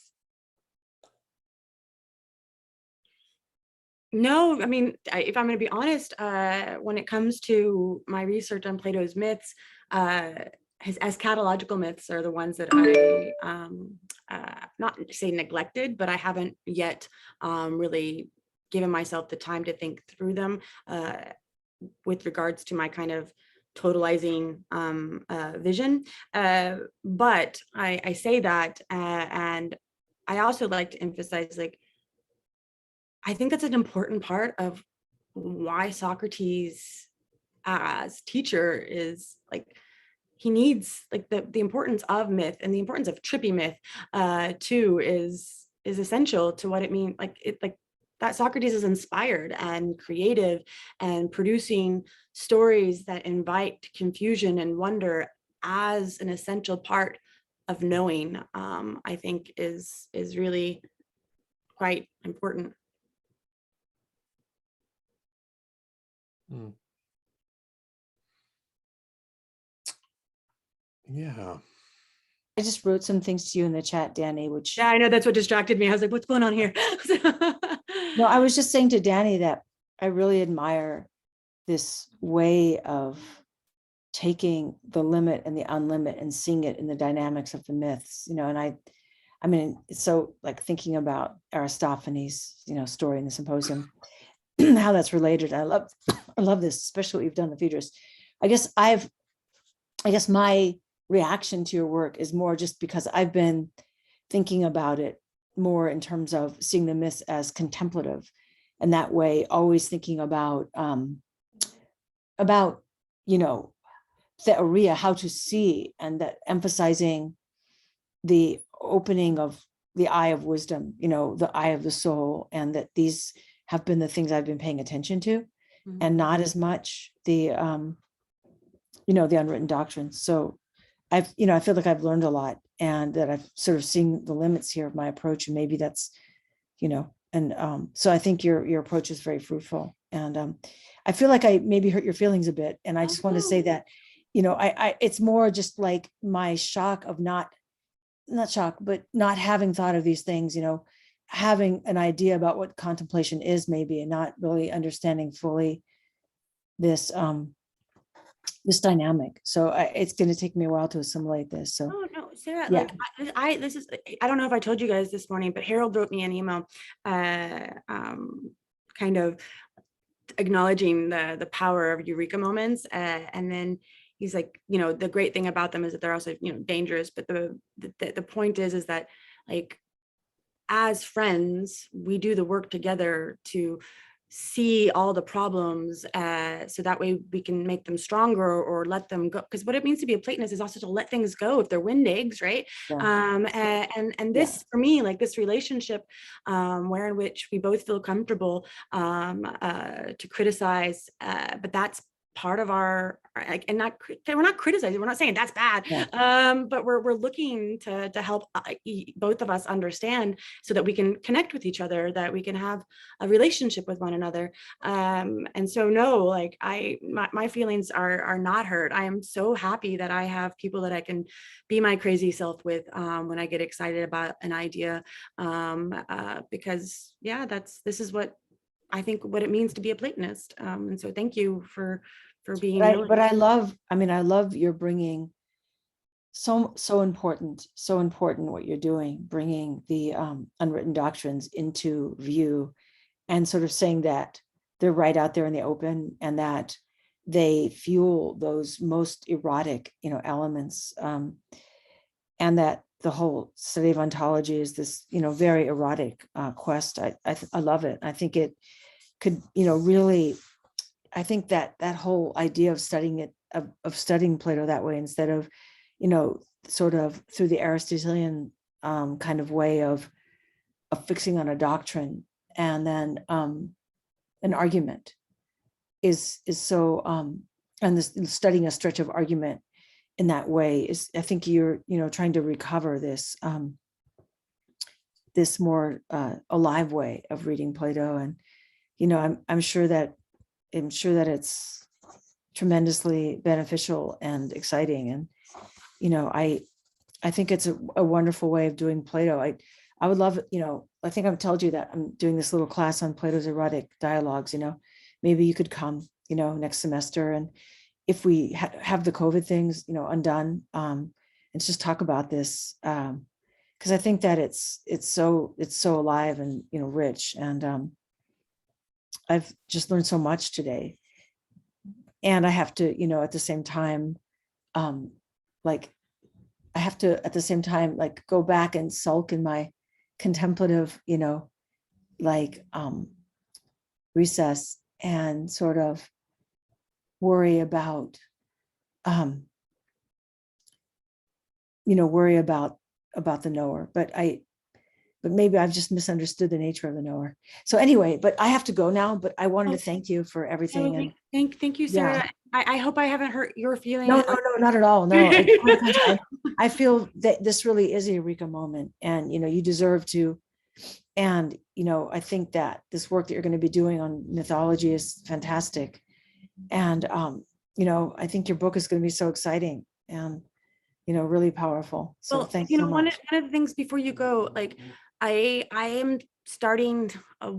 No, I mean, if I'm going to be honest, when it comes to my research on Plato's myths, his eschatological myths are the ones that I not say neglected, but I haven't yet really given myself the time to think through them with regards to my kind of totalizing vision. But I say that, and I also like to emphasize, like, I think that's an important part of why Socrates as teacher is like, he needs, like, the importance of myth and the importance of trippy myth too is essential to what it means. Like that Socrates is inspired and creative and producing stories that invite confusion and wonder as an essential part of knowing, I think is really quite important. Yeah. I just wrote some things to you in the chat, Danny, which. Yeah, I know, that's what distracted me. I was like, what's going on here? No, I was just saying to Danny that I really admire this way of taking the limit and the unlimit and seeing it in the dynamics of the myths, and I mean, so like thinking about Aristophanes, story in the Symposium, how that's related. I love this, especially what you've done, the Phaedrus. I guess my reaction to your work is more just because I've been thinking about it more in terms of seeing the myths as contemplative, and that way always thinking about theoria, how to see, and that emphasizing the opening of the eye of wisdom, the eye of the soul, and that these have been the things I've been paying attention to, and not as much the the unwritten doctrines. So I feel like I've learned a lot, and that I've sort of seen the limits here of my approach, and maybe that's, and so I think your approach is very fruitful, and I feel like I maybe hurt your feelings a bit, and I just want to say that, I it's more just like my shock of not shock, but not having thought of these things, having an idea about what contemplation is maybe, and not really understanding fully this this dynamic. So it's going to take me a while to assimilate this. So oh no, Sarah, yeah. like I don't know if I told you guys this morning, but Harold wrote me an email kind of acknowledging the power of eureka moments, and then he's like, the great thing about them is that they're also dangerous, but the point is that, like, as friends, we do the work together to see all the problems, so that way we can make them stronger or let them go. Because what it means to be a Platonist is also to let things go if they're wind eggs, right? Yeah. And this, for me, like this relationship, where in which we both feel comfortable to criticize, but that's part of our, like, and not, we're not criticizing, we're not saying that's bad, but we're looking to help both of us understand, so that we can connect with each other, that we can have a relationship with one another. And so no, like my feelings are not hurt. I am so happy that I have people that I can be my crazy self with, when I get excited about an idea, because yeah, this is what I think what it means to be a Platonist. And so thank you for being willing. But I love you're bringing so important what you're doing, bringing the unwritten doctrines into view, and sort of saying that they're right out there in the open, and that they fuel those most erotic, elements, and that the whole study of ontology is this, very erotic quest. I love it. I think it could, really, I think that whole idea of studying it, of studying Plato that way, instead of, sort of through the Aristotelian kind of way of fixing on a doctrine and then an argument, is so, and this studying a stretch of argument in that way is, I think you're, trying to recover this this more alive way of reading Plato. And I'm sure that it's tremendously beneficial and exciting. And I think it's a wonderful way of doing Plato. I would love, I think I've told you that I'm doing this little class on Plato's erotic dialogues. Maybe you could come, next semester, and if we have the COVID things, undone, and just talk about this, because I think that it's so alive and rich, and I've just learned so much today. And I have to, at the same time, like I have to at the same time like go back and sulk in my contemplative, like recess, and sort of worry about worry about the knower. But maybe I've just misunderstood the nature of the knower. So anyway, but I have to go now, but I wanted to thank you for everything. And Thank you, Sarah. Yeah. I hope I haven't hurt your feelings. No, not at all. No, I feel that this really is a eureka moment, and you deserve to. And I think that this work that you're going to be doing on mythology is fantastic. And I think your book is going to be so exciting and really powerful. So Well, thanks so much. one of the things before you go, like I am starting a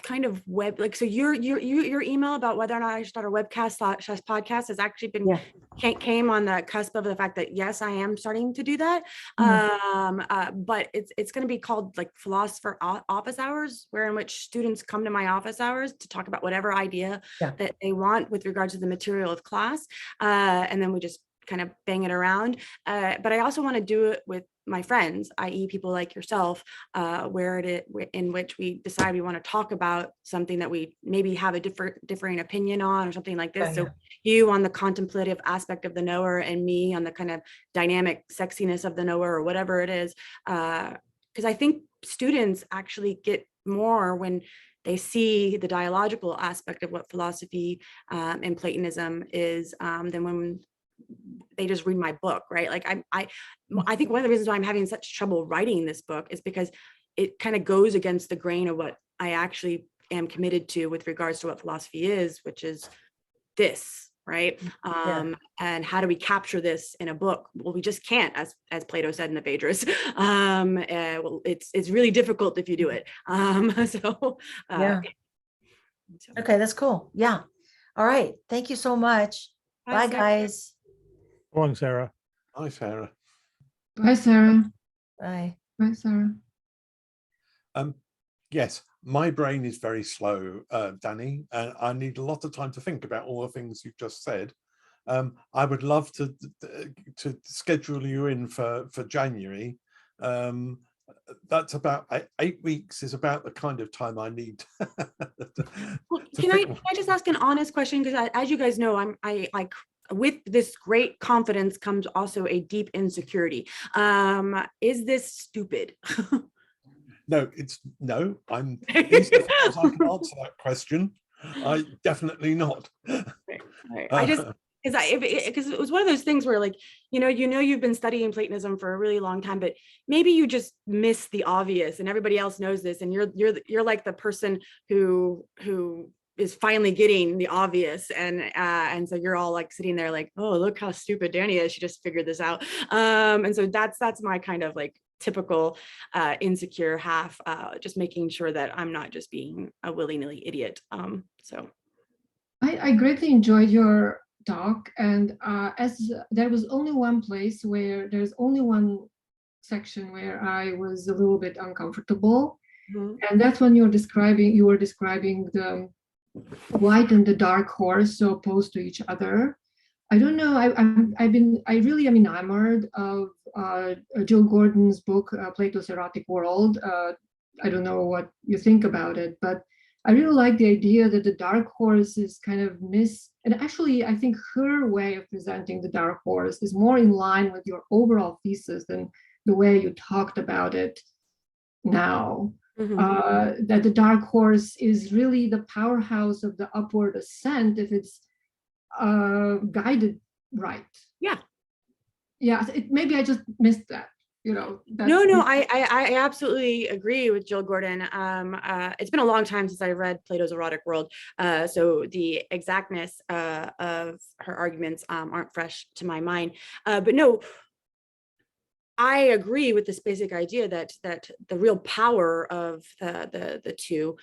kind of web, like, so your email about whether or not I should start a webcast / podcast has actually been came on the cusp of the fact that yes, I am starting to do that. But it's going to be called like Philosopher Office Hours, where in which students come to my office hours to talk about whatever idea that they want with regards to the material of class, and then we just kind of bang it around. But I also want to do it with my friends, i.e. people like yourself, in which we decide we want to talk about something that we maybe have a differing opinion on, or something like this. So you on the contemplative aspect of the knower, and me on the kind of dynamic sexiness of the knower, or whatever it is. Because I think students actually get more when they see the dialogical aspect of what philosophy and Platonism is, than when they just read my book, right? Like I think one of the reasons why I'm having such trouble writing this book is because it kind of goes against the grain of what I actually am committed to with regards to what philosophy is, which is this, right? And how do we capture this in a book? Well, we just can't, as Plato said in the Phaedrus. Well, it's really difficult if you do it. Okay, that's cool. Yeah. All right. Thank you so much. Bye, guys. Go on, Sarah. Hi, Sarah. Bye, Sarah. Bye. Bye, Sarah. Yes, my brain is very slow, Danny, and I need a lot of time to think about all the things you've just said. I would love to schedule you in for January, that's about 8 weeks is about the kind of time I need. Well, can I just ask an honest question? Because as you guys know, I like, with this great confidence comes also a deep insecurity. Is this stupid? No, I'm insofar as I can answer that question. I definitely not. Right. I just, because it was one of those things where, like, you've been studying Platonism for a really long time, but maybe you just miss the obvious, and everybody else knows this, and you're like the person who is finally getting the obvious, and so you're all like sitting there like, oh, look how stupid Danny is, she just figured this out. And so that's my kind of like typical insecure half, just making sure that I'm not just being a willy-nilly idiot. So I greatly enjoyed your talk, and as there was only one place where there's only one section where I was a little bit uncomfortable, and that's when you were describing the white and the dark horse so opposed to each other. I don't know. I really am enamored of Jill Gordon's book, Plato's Erotic World. I don't know what you think about it, but I really like the idea that the dark horse is kind of and actually I think her way of presenting the dark horse is more in line with your overall thesis than the way you talked about it now. That the dark horse is really the powerhouse of the upward ascent if it's guided right. Yeah, maybe I just missed that. No, I absolutely agree with Jill Gordon. It's been a long time since I read Plato's Erotic World, so the exactness of her arguments aren't fresh to my mind. But no, I agree with this basic idea that the real power of the two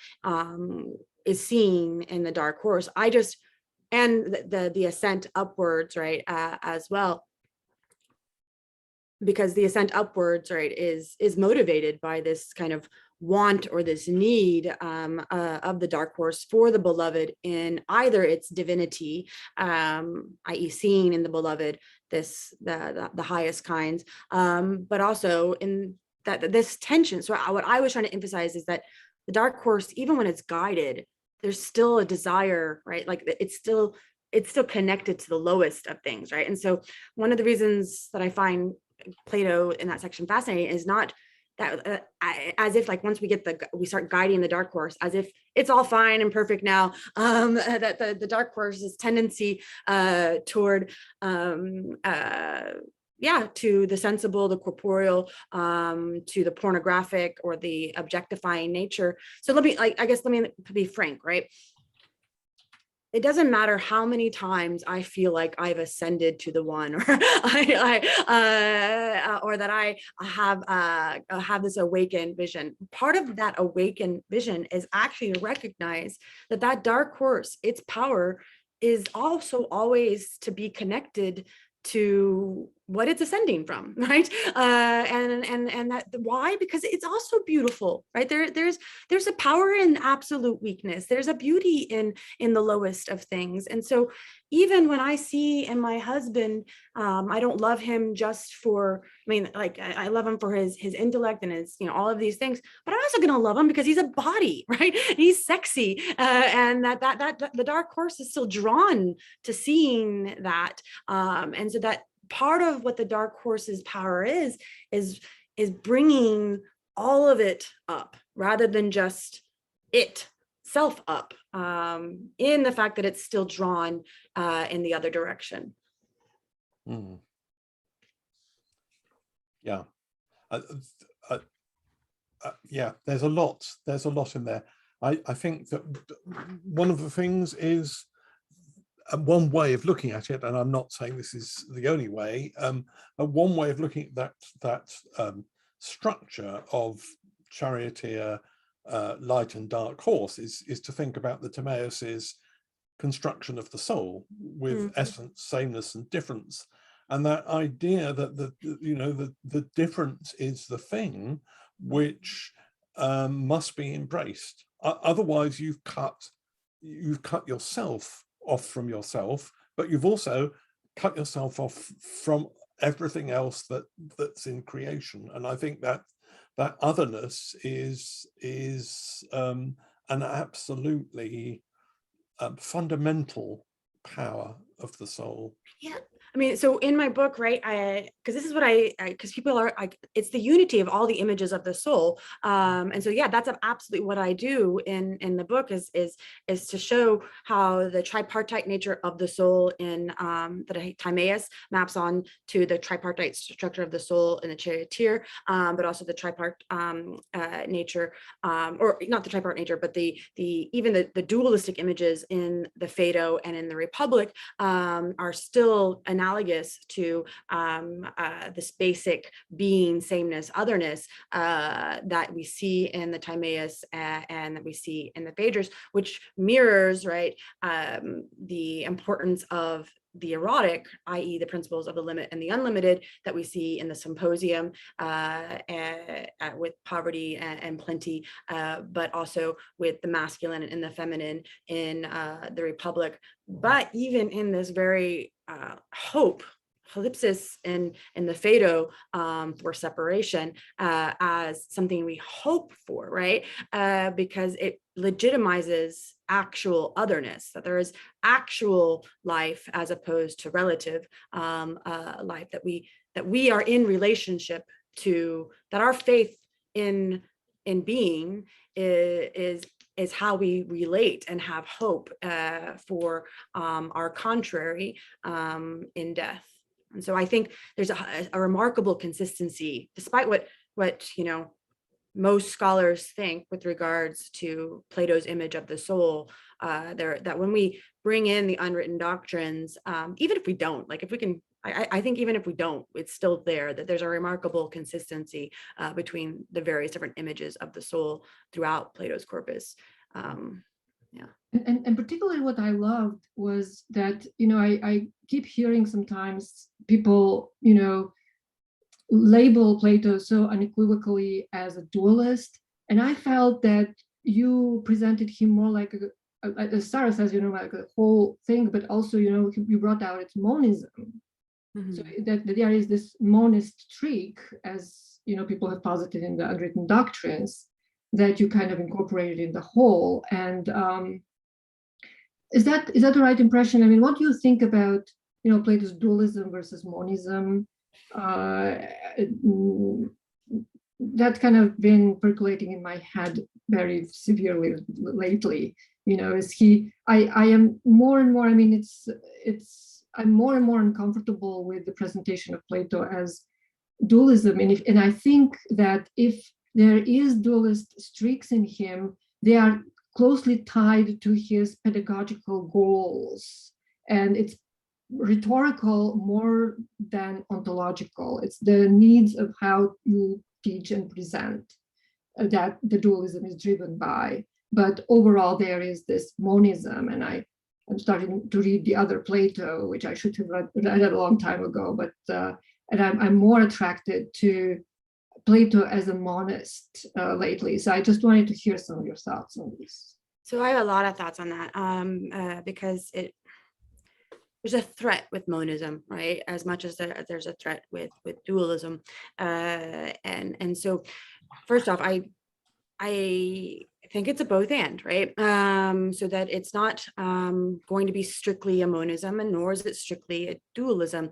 is seen in the dark horse. And the ascent upwards, right, as well. Because the ascent upwards, right, is motivated by this kind of want or this need of the dark horse for the beloved in either its divinity, i.e. seeing in the beloved the highest kinds, but also in this tension. So what I was trying to emphasize is that the dark horse, even when it's guided, there's still a desire, right? Like it's still connected to the lowest of things, right? And so one of the reasons that I find Plato in that section fascinating is not that as if like once we start guiding the dark horse as if it's all fine and perfect now, that the dark horse's tendency toward to the sensible, the corporeal, to the pornographic or the objectifying nature. So let me be frank, right? It doesn't matter how many times I feel like I've ascended to the one, or or that I have this awakened vision. Part of that awakened vision is actually to recognize that dark horse, its power is also always to be connected to what it's ascending from, right? And that why? Because it's also beautiful, right? There's a power in absolute weakness. There's a beauty in the lowest of things. And so even when I see in my husband, I don't love him just for, I love him for his intellect and his, all of these things, but I'm also going to love him because he's a body, right? He's sexy. And that the dark horse is still drawn to seeing that. And so that part of what the dark horse's power is bringing all of it up rather than just itself up, in the fact that it's still drawn in the other direction. Yeah. Yeah, there's a lot in there. I think that one of the things is, one way of looking at it, and I'm not saying this is the only way, one way of looking at that structure of charioteer, light and dark horse is to think about the Timaeus's construction of the soul with essence, sameness, and difference, and that idea that the difference is the thing which must be embraced. Otherwise, you've cut yourself off from yourself, but you've also cut yourself off from everything else that's in creation. And I think that that otherness is an absolutely fundamental power of the soul. Yeah. I mean, so in my book, right, because this is what because people are, it's the unity of all the images of the soul. And so, yeah, that's absolutely what I do in the book is to show how the tripartite nature of the soul in the Timaeus maps on to the tripartite structure of the soul in the charioteer, but also the tripart nature, or not the tripart nature, but even the dualistic images in the Phaedo and in the Republic are still analogous to this basic being, sameness, otherness that we see in the Timaeus and that we see in the Phaedrus, which mirrors, right, the importance of the erotic, i.e. the principles of the limit and the unlimited that we see in the Symposium with poverty and plenty, but also with the masculine and the feminine in the Republic. But even in this very ellipsis in the Phaedo for separation as something we hope for, right? Because it legitimizes actual otherness, that there is actual life as opposed to relative life, that we are in relationship to, that our faith in being is how we relate and have hope for our contrary in death. And so I think there's a remarkable consistency, despite what most scholars think with regards to Plato's image of the soul, that when we bring in the unwritten doctrines, even if we don't, like if we can, I think even if we don't, it's still there, that there's a remarkable consistency between the various different images of the soul throughout Plato's corpus. Yeah. And particularly what I loved was that, I keep hearing sometimes people, label Plato so unequivocally as a dualist. And I felt that you presented him more like as Sarah says, like a whole thing, but also, you brought out its monism. Mm-hmm. So that there is this monist streak, as people have posited in the unwritten doctrines, that you kind of incorporated in the whole. And is that the right impression? I mean, what do you think about Plato's dualism versus monism? That's kind of been percolating in my head very severely lately. I am more and more, I mean, I'm more and more uncomfortable with the presentation of Plato as dualism. And I think that if there is dualist streaks in him, they are closely tied to his pedagogical goals. And it's rhetorical more than ontological. It's the needs of how you teach and present that the dualism is driven by. But overall, there is this monism, and I'm starting to read the other Plato, which I should have read a long time ago. But and I'm more attracted to Plato as a monist lately. So I just wanted to hear some of your thoughts on this. So I have a lot of thoughts on that because there's a threat with monism, right? As much as there's a threat with dualism, and so first off, I think it's a both and, right? So that it's not going to be strictly a monism, and nor is it strictly a dualism.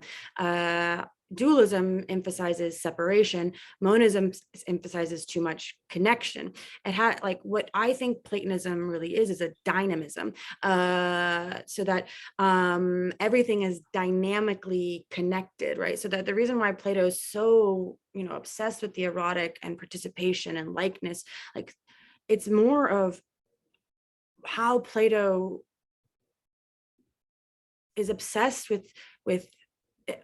Dualism emphasizes separation. Monism emphasizes too much connection. It had, like, what I think Platonism really is a dynamism, so that everything is dynamically connected, right? So that the reason why Plato is so, obsessed with the erotic and participation and likeness, like, it's more of how Plato is obsessed with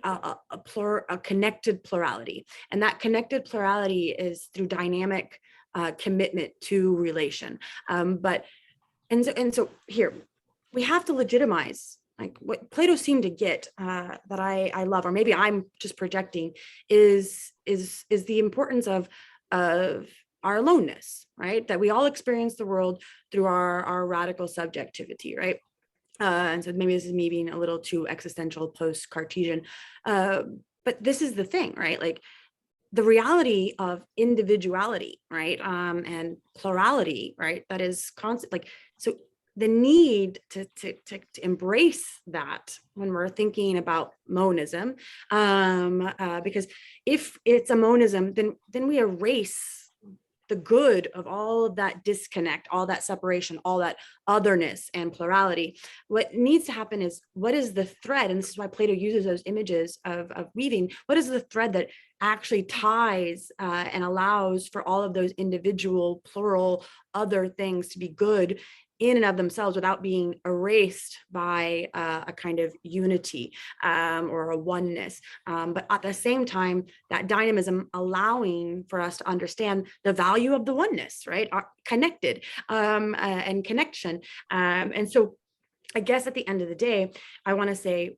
a connected plurality, and that connected plurality is through dynamic commitment to relation. And so here we have to legitimize, like, what Plato seemed to get that I love, or maybe I'm just projecting, is the importance of our aloneness, right? That we all experience the world through our radical subjectivity, right? And so maybe this is me being a little too existential post-Cartesian, but this is the thing, right? Like, the reality of individuality, right? And plurality, right? That is constant, like, so the need to embrace that when we're thinking about monism, because if it's a monism, then we erase the good of all of that disconnect, all that separation, all that otherness and plurality. What needs to happen is, what is the thread? And this is why Plato uses those images of weaving. What is the thread that actually ties and allows for all of those individual, plural, other things to be good in and of themselves without being erased by a kind of unity or a oneness. But at the same time, that dynamism allowing for us to understand the value of the oneness, right? Connected and connection. And so I guess at the end of the day, I want to say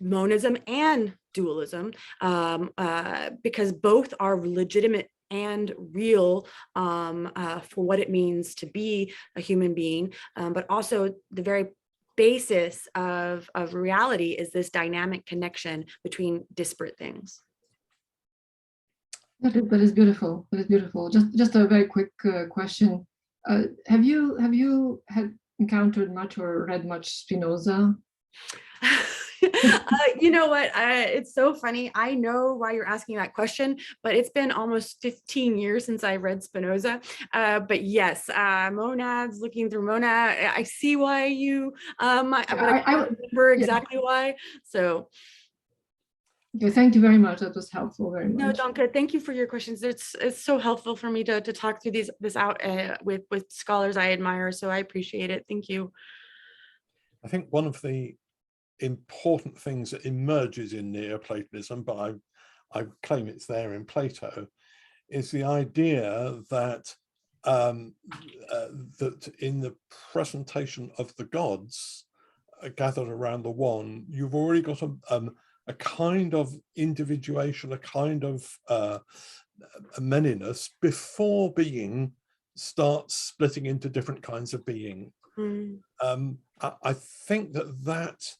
monism and dualism, because both are legitimate and real for what it means to be a human being, but also the very basis of reality is this dynamic connection between disparate things. That is beautiful. That is beautiful. Just a very quick question. Have you had encountered much or read much Spinoza? You know what? It's so funny. I know why you're asking that question, but it's been almost 15 years since I read Spinoza. But yes, monads, looking through monad, I see why you, but I can't remember exactly why. So. Okay, thank you very much. That was helpful very much. No, Danke, thank you for your questions. It's so helpful for me to talk through this out with scholars I admire. So I appreciate it. Thank you. I think one of the important things that emerges in Neoplatonism, but I claim it's there in Plato, is the idea that that in the presentation of the gods gathered around the one, you've already got a kind of individuation, a kind of a manyness before being starts splitting into different kinds of being. I think that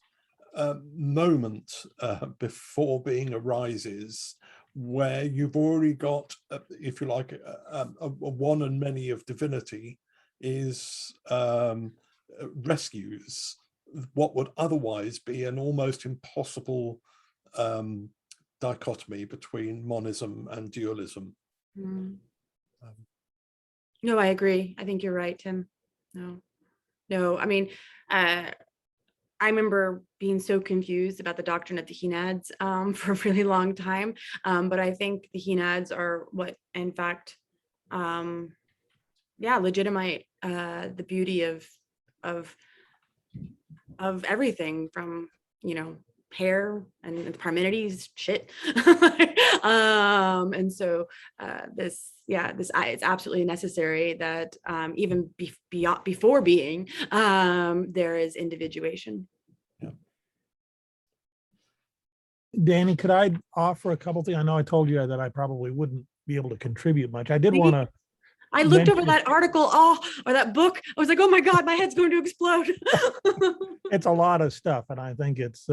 moment before being arises, where you've already got, if you like, a one and many of divinity, is rescues what would otherwise be an almost impossible dichotomy between monism and dualism. No, I agree. I think you're right, Tim. No, I mean, I remember being so confused about the doctrine of the Henads for a really long time. But I think the Henads are what, in fact, legitimate the beauty of everything from, hair and Parmenides shit. And so it's absolutely necessary that even before being, there is individuation. Yeah. Danny, could I offer a couple things? I know I told you that I probably wouldn't be able to contribute much. I did want to. I looked over that article, or that book. I was like, oh my God, my head's going to explode. It's a lot of stuff. And I think it's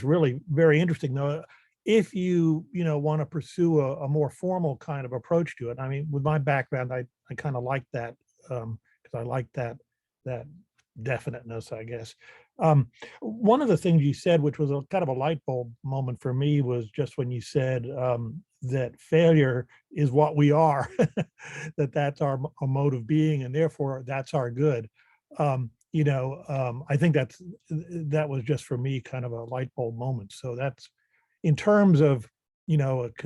really very interesting, though. If you want to pursue a more formal kind of approach to it. I mean, with my background, I kind of like that because I like that definiteness, I guess. One of the things you said, which was a kind of a light bulb moment for me, was just when you said that failure is what we are, that's our mode of being, and therefore that's our good. I think that was just for me kind of a light bulb moment. So that's, in terms of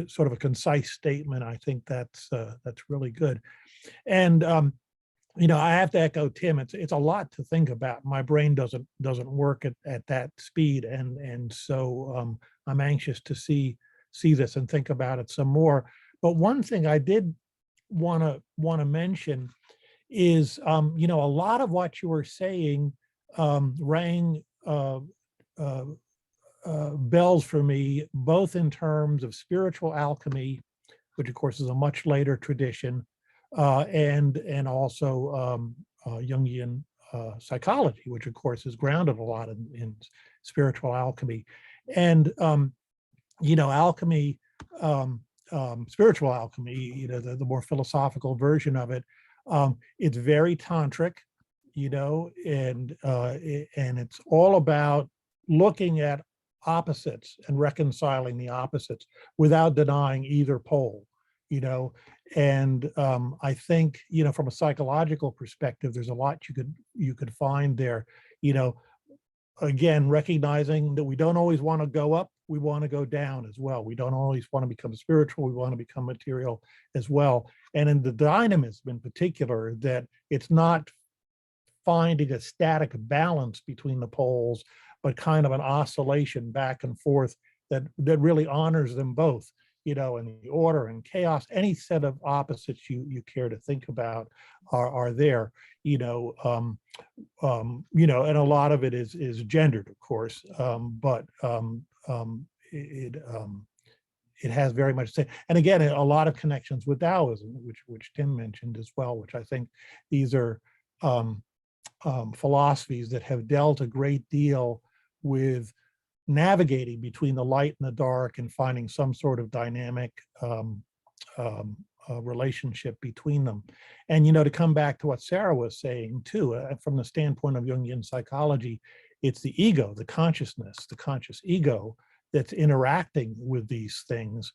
sort of a concise statement, I think that's really good. And I have to echo Tim. It's a lot to think about. My brain doesn't work at that speed, and so I'm anxious to see this and think about it some more. But one thing I did want to mention is a lot of what you were saying rang bells for me, both in terms of spiritual alchemy, which of course is a much later tradition, and also Jungian psychology, which of course is grounded a lot in spiritual alchemy. And alchemy, spiritual alchemy, the more philosophical version of it, it's very tantric, and it's all about looking at opposites and reconciling the opposites without denying either pole, and I think, from a psychological perspective, there's a lot you could find there, again, recognizing that we don't always want to go up, we want to go down as well. We don't always want to become spiritual, we want to become material as well. And in the dynamism in particular, that it's not finding a static balance between the poles, but kind of an oscillation back and forth that really honors them both, and the order and chaos, any set of opposites you care to think about are there, and a lot of it is gendered, of course, but it has very much to say. And again, a lot of connections with Taoism, which Tim mentioned as well, which I think these are philosophies that have dealt a great deal with navigating between the light and the dark and finding some sort of dynamic relationship between them. And, to come back to what Sarah was saying too, from the standpoint of Jungian psychology, it's the ego, the consciousness, the conscious ego that's interacting with these things.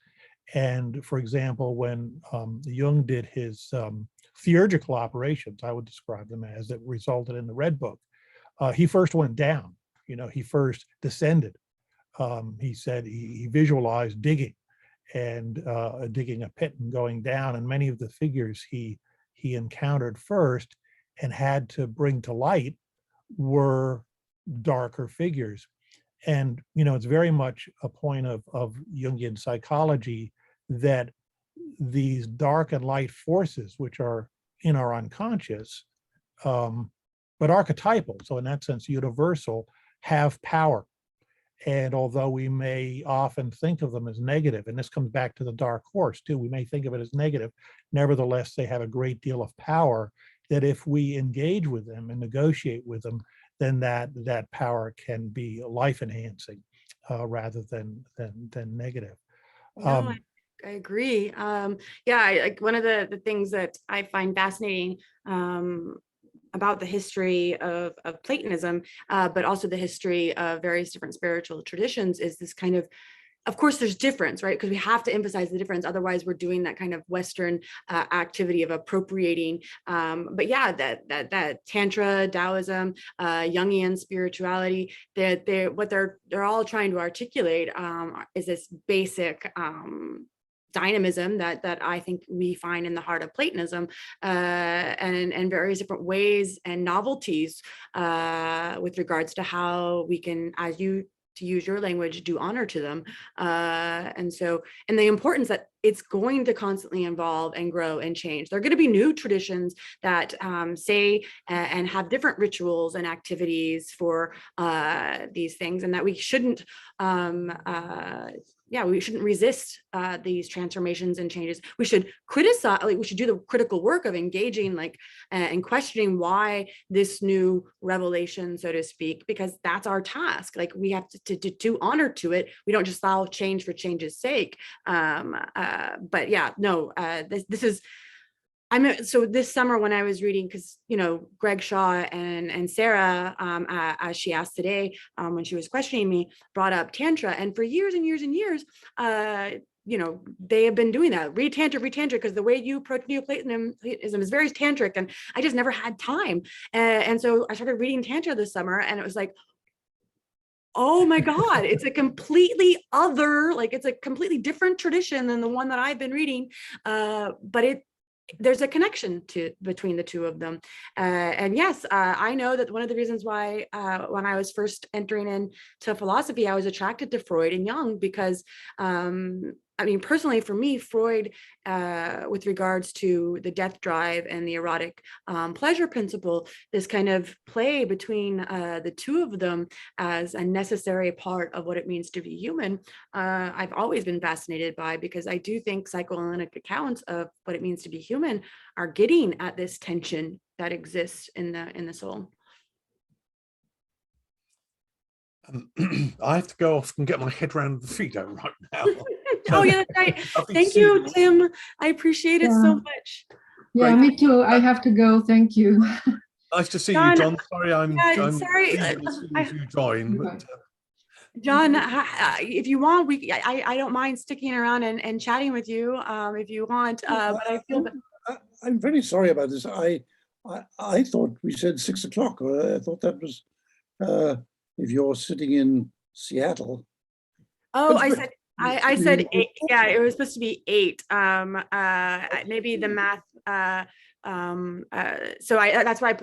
And for example, when Jung did his theurgical operations, I would describe them as, that resulted in the Red Book, he first went down, he first descended. He said he visualized digging and digging a pit and going down, and many of the figures he encountered first and had to bring to light were darker figures. And it's very much a point of Jungian psychology that these dark and light forces, which are in our unconscious, but archetypal, so in that sense universal, have power. And although we may often think of them as negative, and this comes back to the dark horse too, we may think of it as negative, nevertheless, they have a great deal of power that if we engage with them and negotiate with them, then that power can be life enhancing rather than negative. No, I agree. Like one of the things that I find fascinating about the history of Platonism, but also the history of various different spiritual traditions, is this kind of course, there's difference, right? Because we have to emphasize the difference. Otherwise, we're doing that kind of Western activity of appropriating. But yeah, that Tantra, Taoism, Jungian spirituality, what they're all trying to articulate is this basic dynamism that I think we find in the heart of Platonism, and various different ways and novelties with regards to how we can, to use your language, do honor to them. And the importance that it's going to constantly evolve and grow and change. There are going to be new traditions that say and have different rituals and activities for these things, and that we shouldn't we shouldn't resist these transformations and changes. We should criticize, we should do the critical work of engaging and questioning why this new revelation, so to speak, because that's our task. We have to do honor to it. We don't just allow change for change's sake. But yeah, no, this is, so this summer when I was reading, because Greg Shaw and Sarah, as she asked today, when she was questioning me, brought up Tantra, and for years and years and years, they have been doing that. Read Tantra, because the way you approach Neoplatonism is very tantric, and I just never had time. And so I started reading Tantra this summer, and it was like, oh my God, it's a completely it's a completely different tradition than the one that I've been reading. But there's a connection between the two of them. And yes, I know that one of the reasons why when I was first entering into philosophy, I was attracted to Freud and Jung, because personally for me, Freud, with regards to the death drive and the erotic pleasure principle, this kind of play between the two of them as a necessary part of what it means to be human, I've always been fascinated by, because I do think psychoanalytic accounts of what it means to be human are getting at this tension that exists in the soul. I have to go off and get my head around the Fido right now. Oh yeah, that's right. Lovely to Thank see you, Tim. I appreciate it so Yeah. much. Yeah, Great. me too. I have to go. Thank you. Nice to see you, John, John. Sorry, I'm sorry. leaving as soon as you join. But, John, if you want, I don't mind sticking around and chatting with you if you want. But I feel that I'm very sorry about this. I thought we said 6 o'clock. I thought that was if you're sitting in Seattle. oh, But- I said eight. Yeah, it was supposed to be 8. Maybe the math. So that's why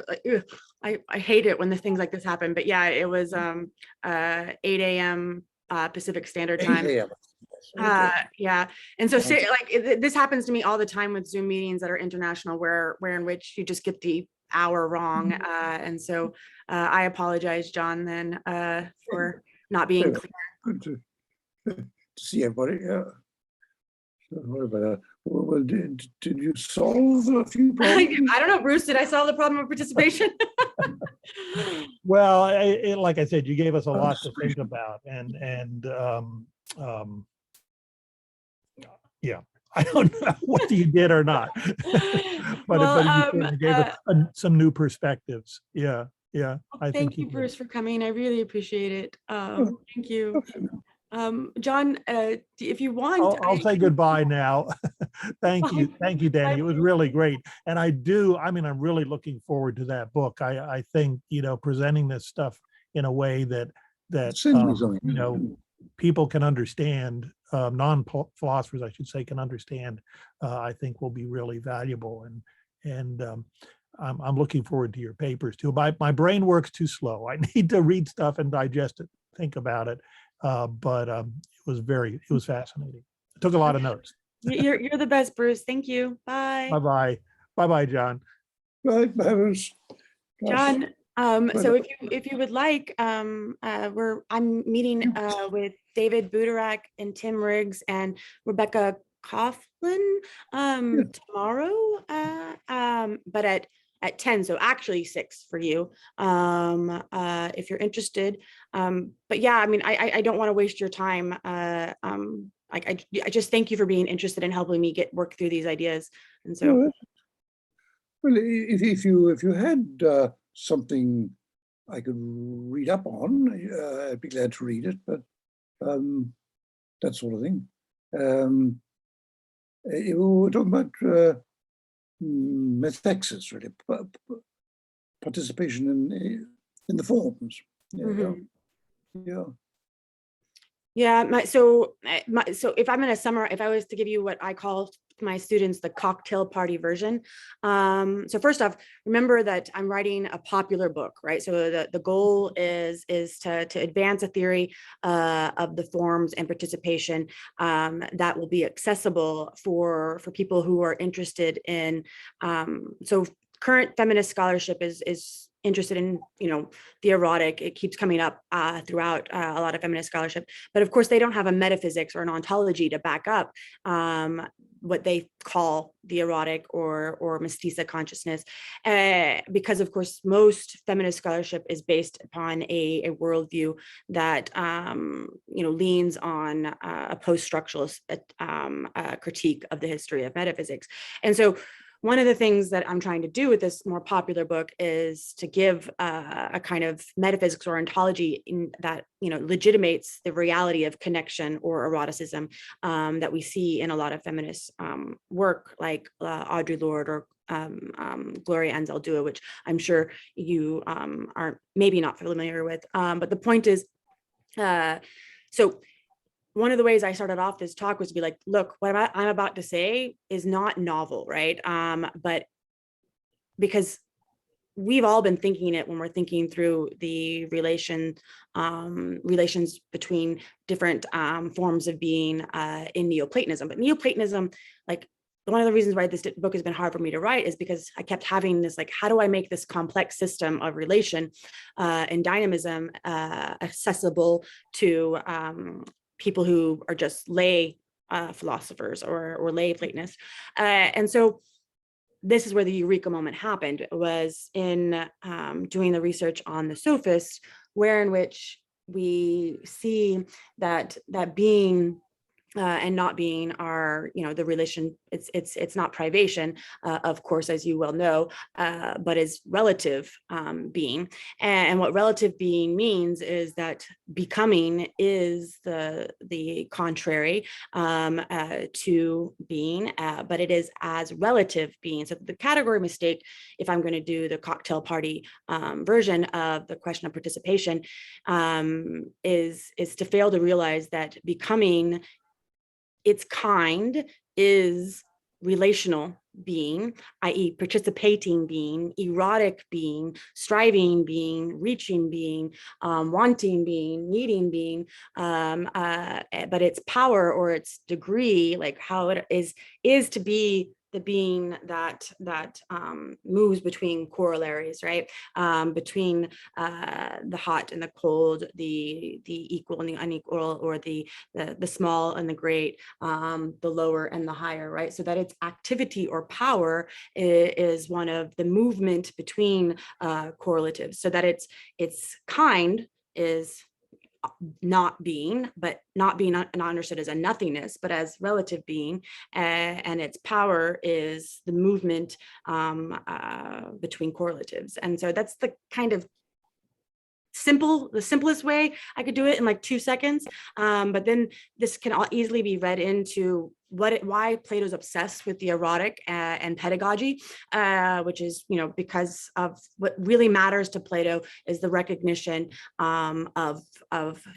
I hate it when the things like this happen. But yeah, it was 8 a.m. Pacific Standard 8 Time. a.m. Okay. Yeah, and so Okay. this happens to me all the time with Zoom meetings that are international, where in which you just get the hour wrong, and so I apologize, John, then for not being Yeah. clear. Good to see everybody. Yeah. What about that? Well, did you solve a few problems? I don't know, Bruce, did I solve the problem of participation? Well, like I said, you gave us a lot to think about, and yeah, I don't know whether you did or not, but Well, you certainly gave us some new perspectives. Yeah, I thank think you, did. Bruce, for coming. I really appreciate it. Thank you. John, if you want, I'll say goodbye now. Thank you, Danny. It was really great, and I'm really looking forward to that book. I think presenting this stuff in a way that Send me something. people can understand, non-philosophers, I should say, can understand. I think will be really valuable, and I'm looking forward to your papers too. My brain works too slow. I need to read stuff and digest it, think about it. But it was fascinating. I took a lot of notes. You're the best, Bruce. Thank you. Bye. Bye, John. Right, Gosh. John, so if you would like, I'm meeting with David Budarak and Tim Riggs and Rebecca Coughlin tomorrow, but at 10, so actually 6 for you, if you're interested. But yeah, I mean, I don't want to waste your time. I just thank you for being interested in helping me work through these ideas. And so, well, if you had something I could read up on, I'd be glad to read it. But that sort of thing. We're talking about methexis, really, participation in the forms. Yeah. So if I'm going to summarize, if I was to give you what I call my students the cocktail party version. So first off, remember that I'm writing a popular book, right? So the goal is to advance a theory of the forms and participation that will be accessible for people who are interested in. So current feminist scholarship is interested in, the erotic. It keeps coming up throughout a lot of feminist scholarship, but of course they don't have a metaphysics or an ontology to back up what they call the erotic or mestiza consciousness, because of course most feminist scholarship is based upon a worldview that leans on a post-structuralist critique of the history of metaphysics. And so one of the things that I'm trying to do with this more popular book is to give a kind of metaphysics or ontology that legitimates the reality of connection or eroticism that we see in a lot of feminist work, like Audre Lorde or Gloria Anzaldúa, which I'm sure you are maybe not familiar with. But the point is, so one of the ways I started off this talk was to be like, look, what I'm about to say is not novel, right? But because we've all been thinking it when we're thinking through the relations between different forms of being in Neoplatonism. But Neoplatonism, like, one of the reasons why this book has been hard for me to write is because I kept having this, like, how do I make this complex system of relation and dynamism accessible to people who are just lay philosophers or lay Platonists. And so this is where the eureka moment happened. It was in doing the research on the sophists, where in which we see that being and not being are, the relation. It's not privation, of course, as you well know, but is relative being. And what relative being means is that becoming is the contrary to being, but it is as relative being. So the category mistake, if I'm going to do the cocktail party version of the question of participation, is to fail to realize that becoming, its kind, is relational being, i.e. participating being, erotic being, striving being, reaching being, wanting being, needing being, but its power or its degree, like how it is to be the being that moves between corollaries, right? Between the hot and the cold, the equal and the unequal, or the small and the great, the lower and the higher, right? So that its activity or power is one of the movement between correlatives, so that its kind is not being, but not being not understood as a nothingness, but as relative being, and its power is the movement between correlatives. And so that's the kind of the simplest way I could do it in like 2 seconds. But then this can easily be read into why Plato's obsessed with the erotic and pedagogy, which is, because of what really matters to Plato is the recognition of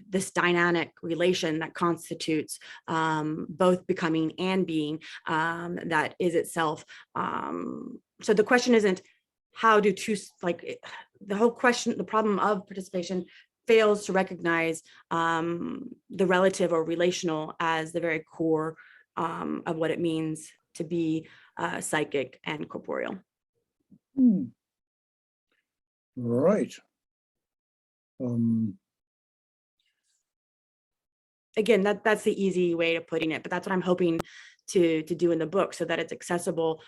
this dynamic relation that constitutes both becoming and being, that is itself. So the question isn't how do two, the whole question, the problem of participation fails to recognize the relative or relational as the very core of what it means to be psychic and corporeal. Right. Again, that's the easy way of putting it, but that's what I'm hoping to do in the book so that it's accessible.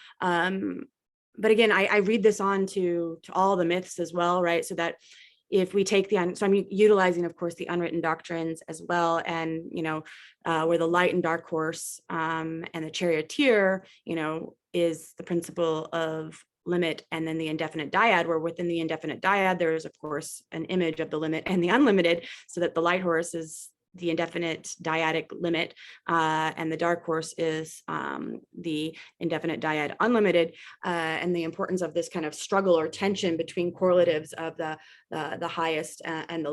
But again, I read this on to all the myths as well, right? So that if we take so I'm utilizing, of course, the unwritten doctrines as well, and where the light and dark horse and the charioteer, is the principle of limit, and then the indefinite dyad, where within the indefinite dyad there is, of course, an image of the limit and the unlimited, so that the light horse is the indefinite dyadic limit, and the dark horse is the indefinite dyad unlimited, and the importance of this kind of struggle or tension between correlatives of the highest and the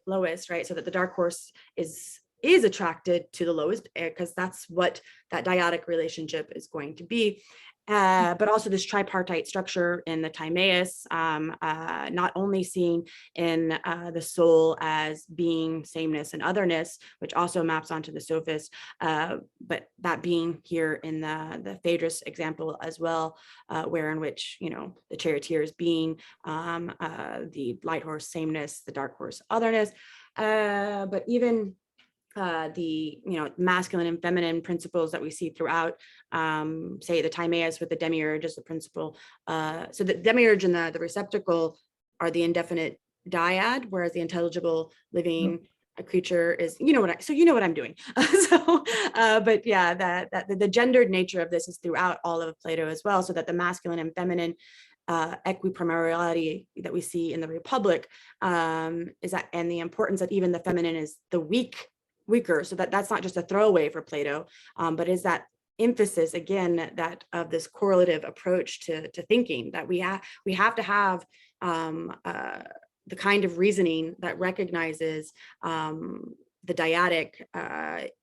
lowest, right? So that the dark horse is attracted to the lowest, because that's what that dyadic relationship is going to be. But also this tripartite structure in the Timaeus, not only seen in the soul as being sameness and otherness, which also maps onto the sophist, but that being here in the Phaedrus example as well, where in which, the charioteer is being, the light horse sameness, the dark horse otherness, but even the masculine and feminine principles that we see throughout, say the Timaeus with the demiurge as the principle. So the demiurge and the receptacle are the indefinite dyad, whereas the intelligible living a creature is, what I'm doing. But yeah, that the gendered nature of this is throughout all of Plato as well, so that the masculine and feminine equiprimariality that we see in the Republic is that, and the importance that even the feminine is the weaker, so that's not just a throwaway for Plato, but is that emphasis again that of this correlative approach to thinking, that we have to have the kind of reasoning that recognizes the dyadic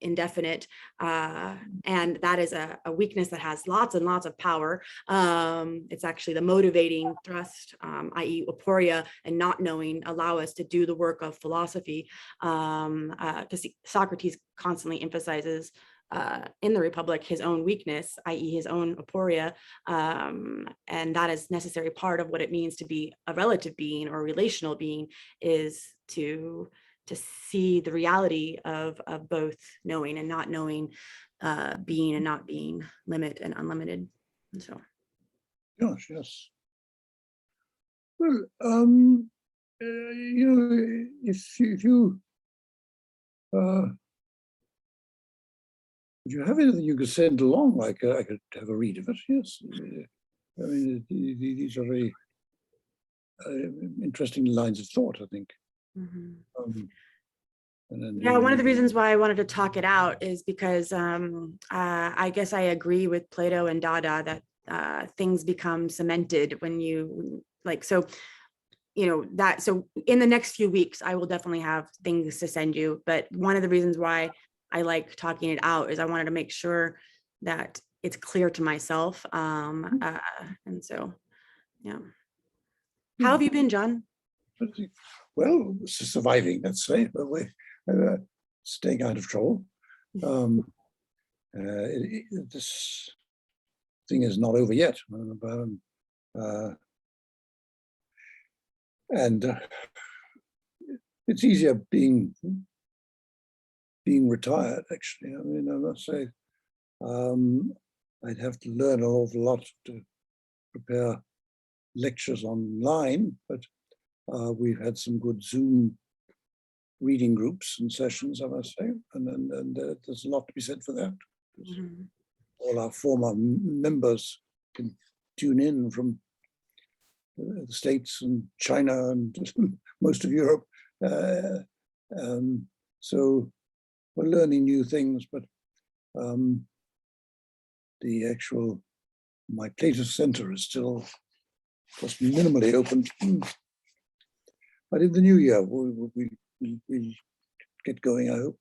indefinite, and that is a weakness that has lots and lots of power. It's actually the motivating thrust, i.e. aporia and not knowing allow us to do the work of philosophy, because Socrates constantly emphasizes in the Republic his own weakness, i.e. his own aporia, and that is necessary part of what it means to be a relative being or relational being, is to see the reality of both knowing and not knowing, being and not being, limit and unlimited. And so Yes. Well, if you Would you have anything you could send along? Like I could have a read of it. Yes. I mean, these are very interesting lines of thought, I think. Mhm. And then Yeah, one of the reasons why I wanted to talk it out is because I guess I agree with Plato and Dada that things become cemented when you like, so, you know, that, so in the next few weeks, I will definitely have things to send you. But one of the reasons why I like talking it out is I wanted to make sure that it's clear to myself. And so, yeah. How have you been, John? well, surviving, let's say, but we're staying out of trouble. This thing is not over yet. And it's easier being retired, actually. I mean, I must say, I'd have to learn an awful lot to prepare lectures online, but we've had some good Zoom reading groups and sessions, I must say, and there's a lot to be said for that. Mhm. All our former members can tune in from the States and China and most of Europe. So we're learning new things, but the actual, my Plato Center is still just minimally open. But in the new year, we'll get going, I hope.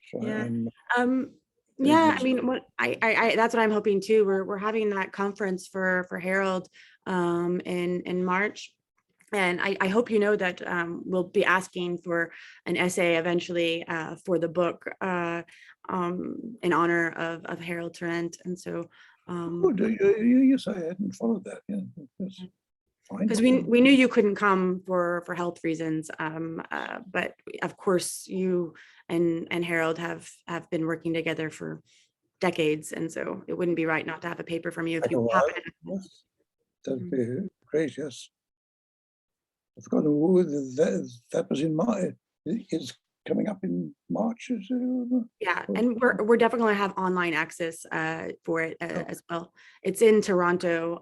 So Yeah. I'm Yeah, I mean, what I that's what I'm hoping too. We're having that conference for Harold in March. And I hope you know that we'll be asking for an essay eventually for the book in honor of Harold Tarrant. And so yes, I hadn't followed that. Yeah, that's fine. because we knew you couldn't come for health reasons, but of course you and Harold have been working together for decades, and so it wouldn't be right not to have a paper from you if you happen to. Yes, that'd be great. Yes, I've forgotten who that was in March. It's coming up in March. Yeah, and we're definitely gonna have online access for it as well. It's in Toronto.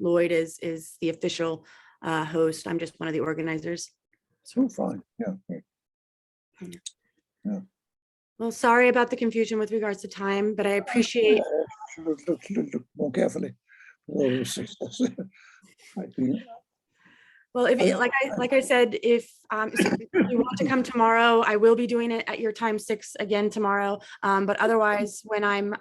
Lloyd is the official host. I'm just one of the organizers. So fine. Yeah. Yeah. Well, sorry about the confusion with regards to time, but I appreciate. Look more carefully. Well, if like I said, if you want to come tomorrow, I will be doing it at your time 6 again tomorrow. But otherwise, when I'm,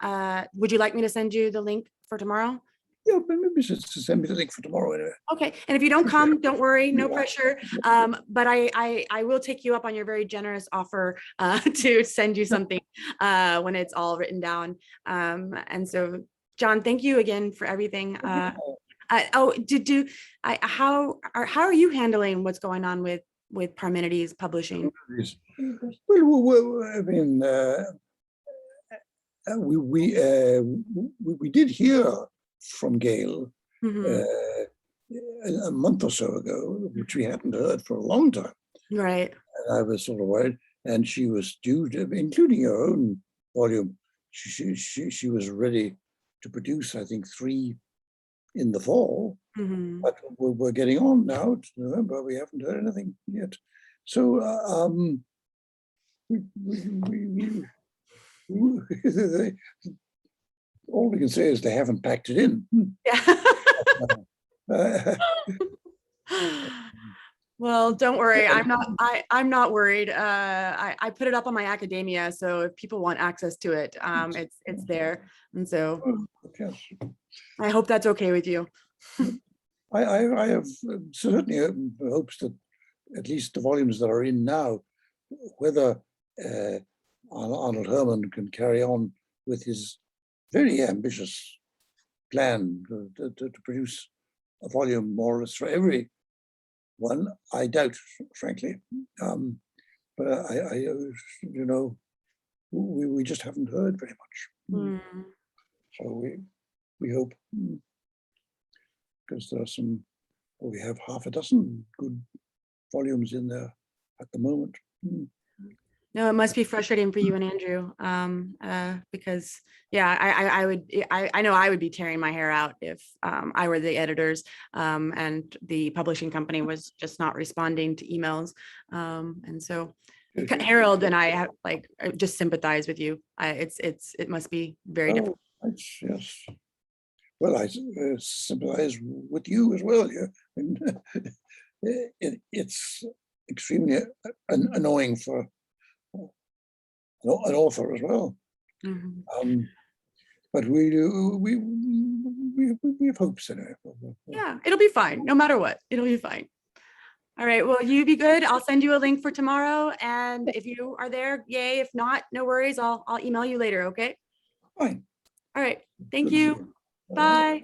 would you like me to send you the link for tomorrow? Yeah, but maybe just send me the link for tomorrow anyway. Okay, and if you don't come, don't worry, no pressure. But I will take you up on your very generous offer to send you something when it's all written down. And so, John, thank you again for everything. How are you handling what's going on with Parmenides Publishing? Well, I mean, we did hear from Gail a month or so ago, which we hadn't heard for a long time. Right. And I was sort of worried, and she was due to, including her own volume, she was ready to produce, I think, 3 in the fall. But we're getting on now to November. We haven't heard anything yet. So all we can say is they haven't packed it in. Yeah. Well, don't worry. I'm not worried. I put it up on my academia, so if people want access to it, it's there. And so I hope that's okay with you. I have certainly hopes that at least the volumes that are in now, whether Arnold Herman can carry on with his very ambitious plan to produce a volume more or less for every one, I doubt, frankly. But you know, we just haven't heard very much. So we hope, because there are some, we have half a dozen good volumes in there at the moment. No, it must be frustrating for you and Andrew, because yeah, I know I would be tearing my hair out if I were the editors, and the publishing company was just not responding to emails. And so Okay. Harold and I have like just sympathize with you. It must be very difficult. Oh, yes. Well, I sympathize with you as well. Yeah, I mean, it's extremely annoying for an author as well. Mhm. But we have hopes in it. Yeah, it'll be fine. No matter what, it'll be fine. All right. Well, you be good. I'll send you a link for tomorrow. And if you are there, yay. If not, no worries. I'll email you later. Okay. Fine. All right. Thank Good to see you. you. Bye.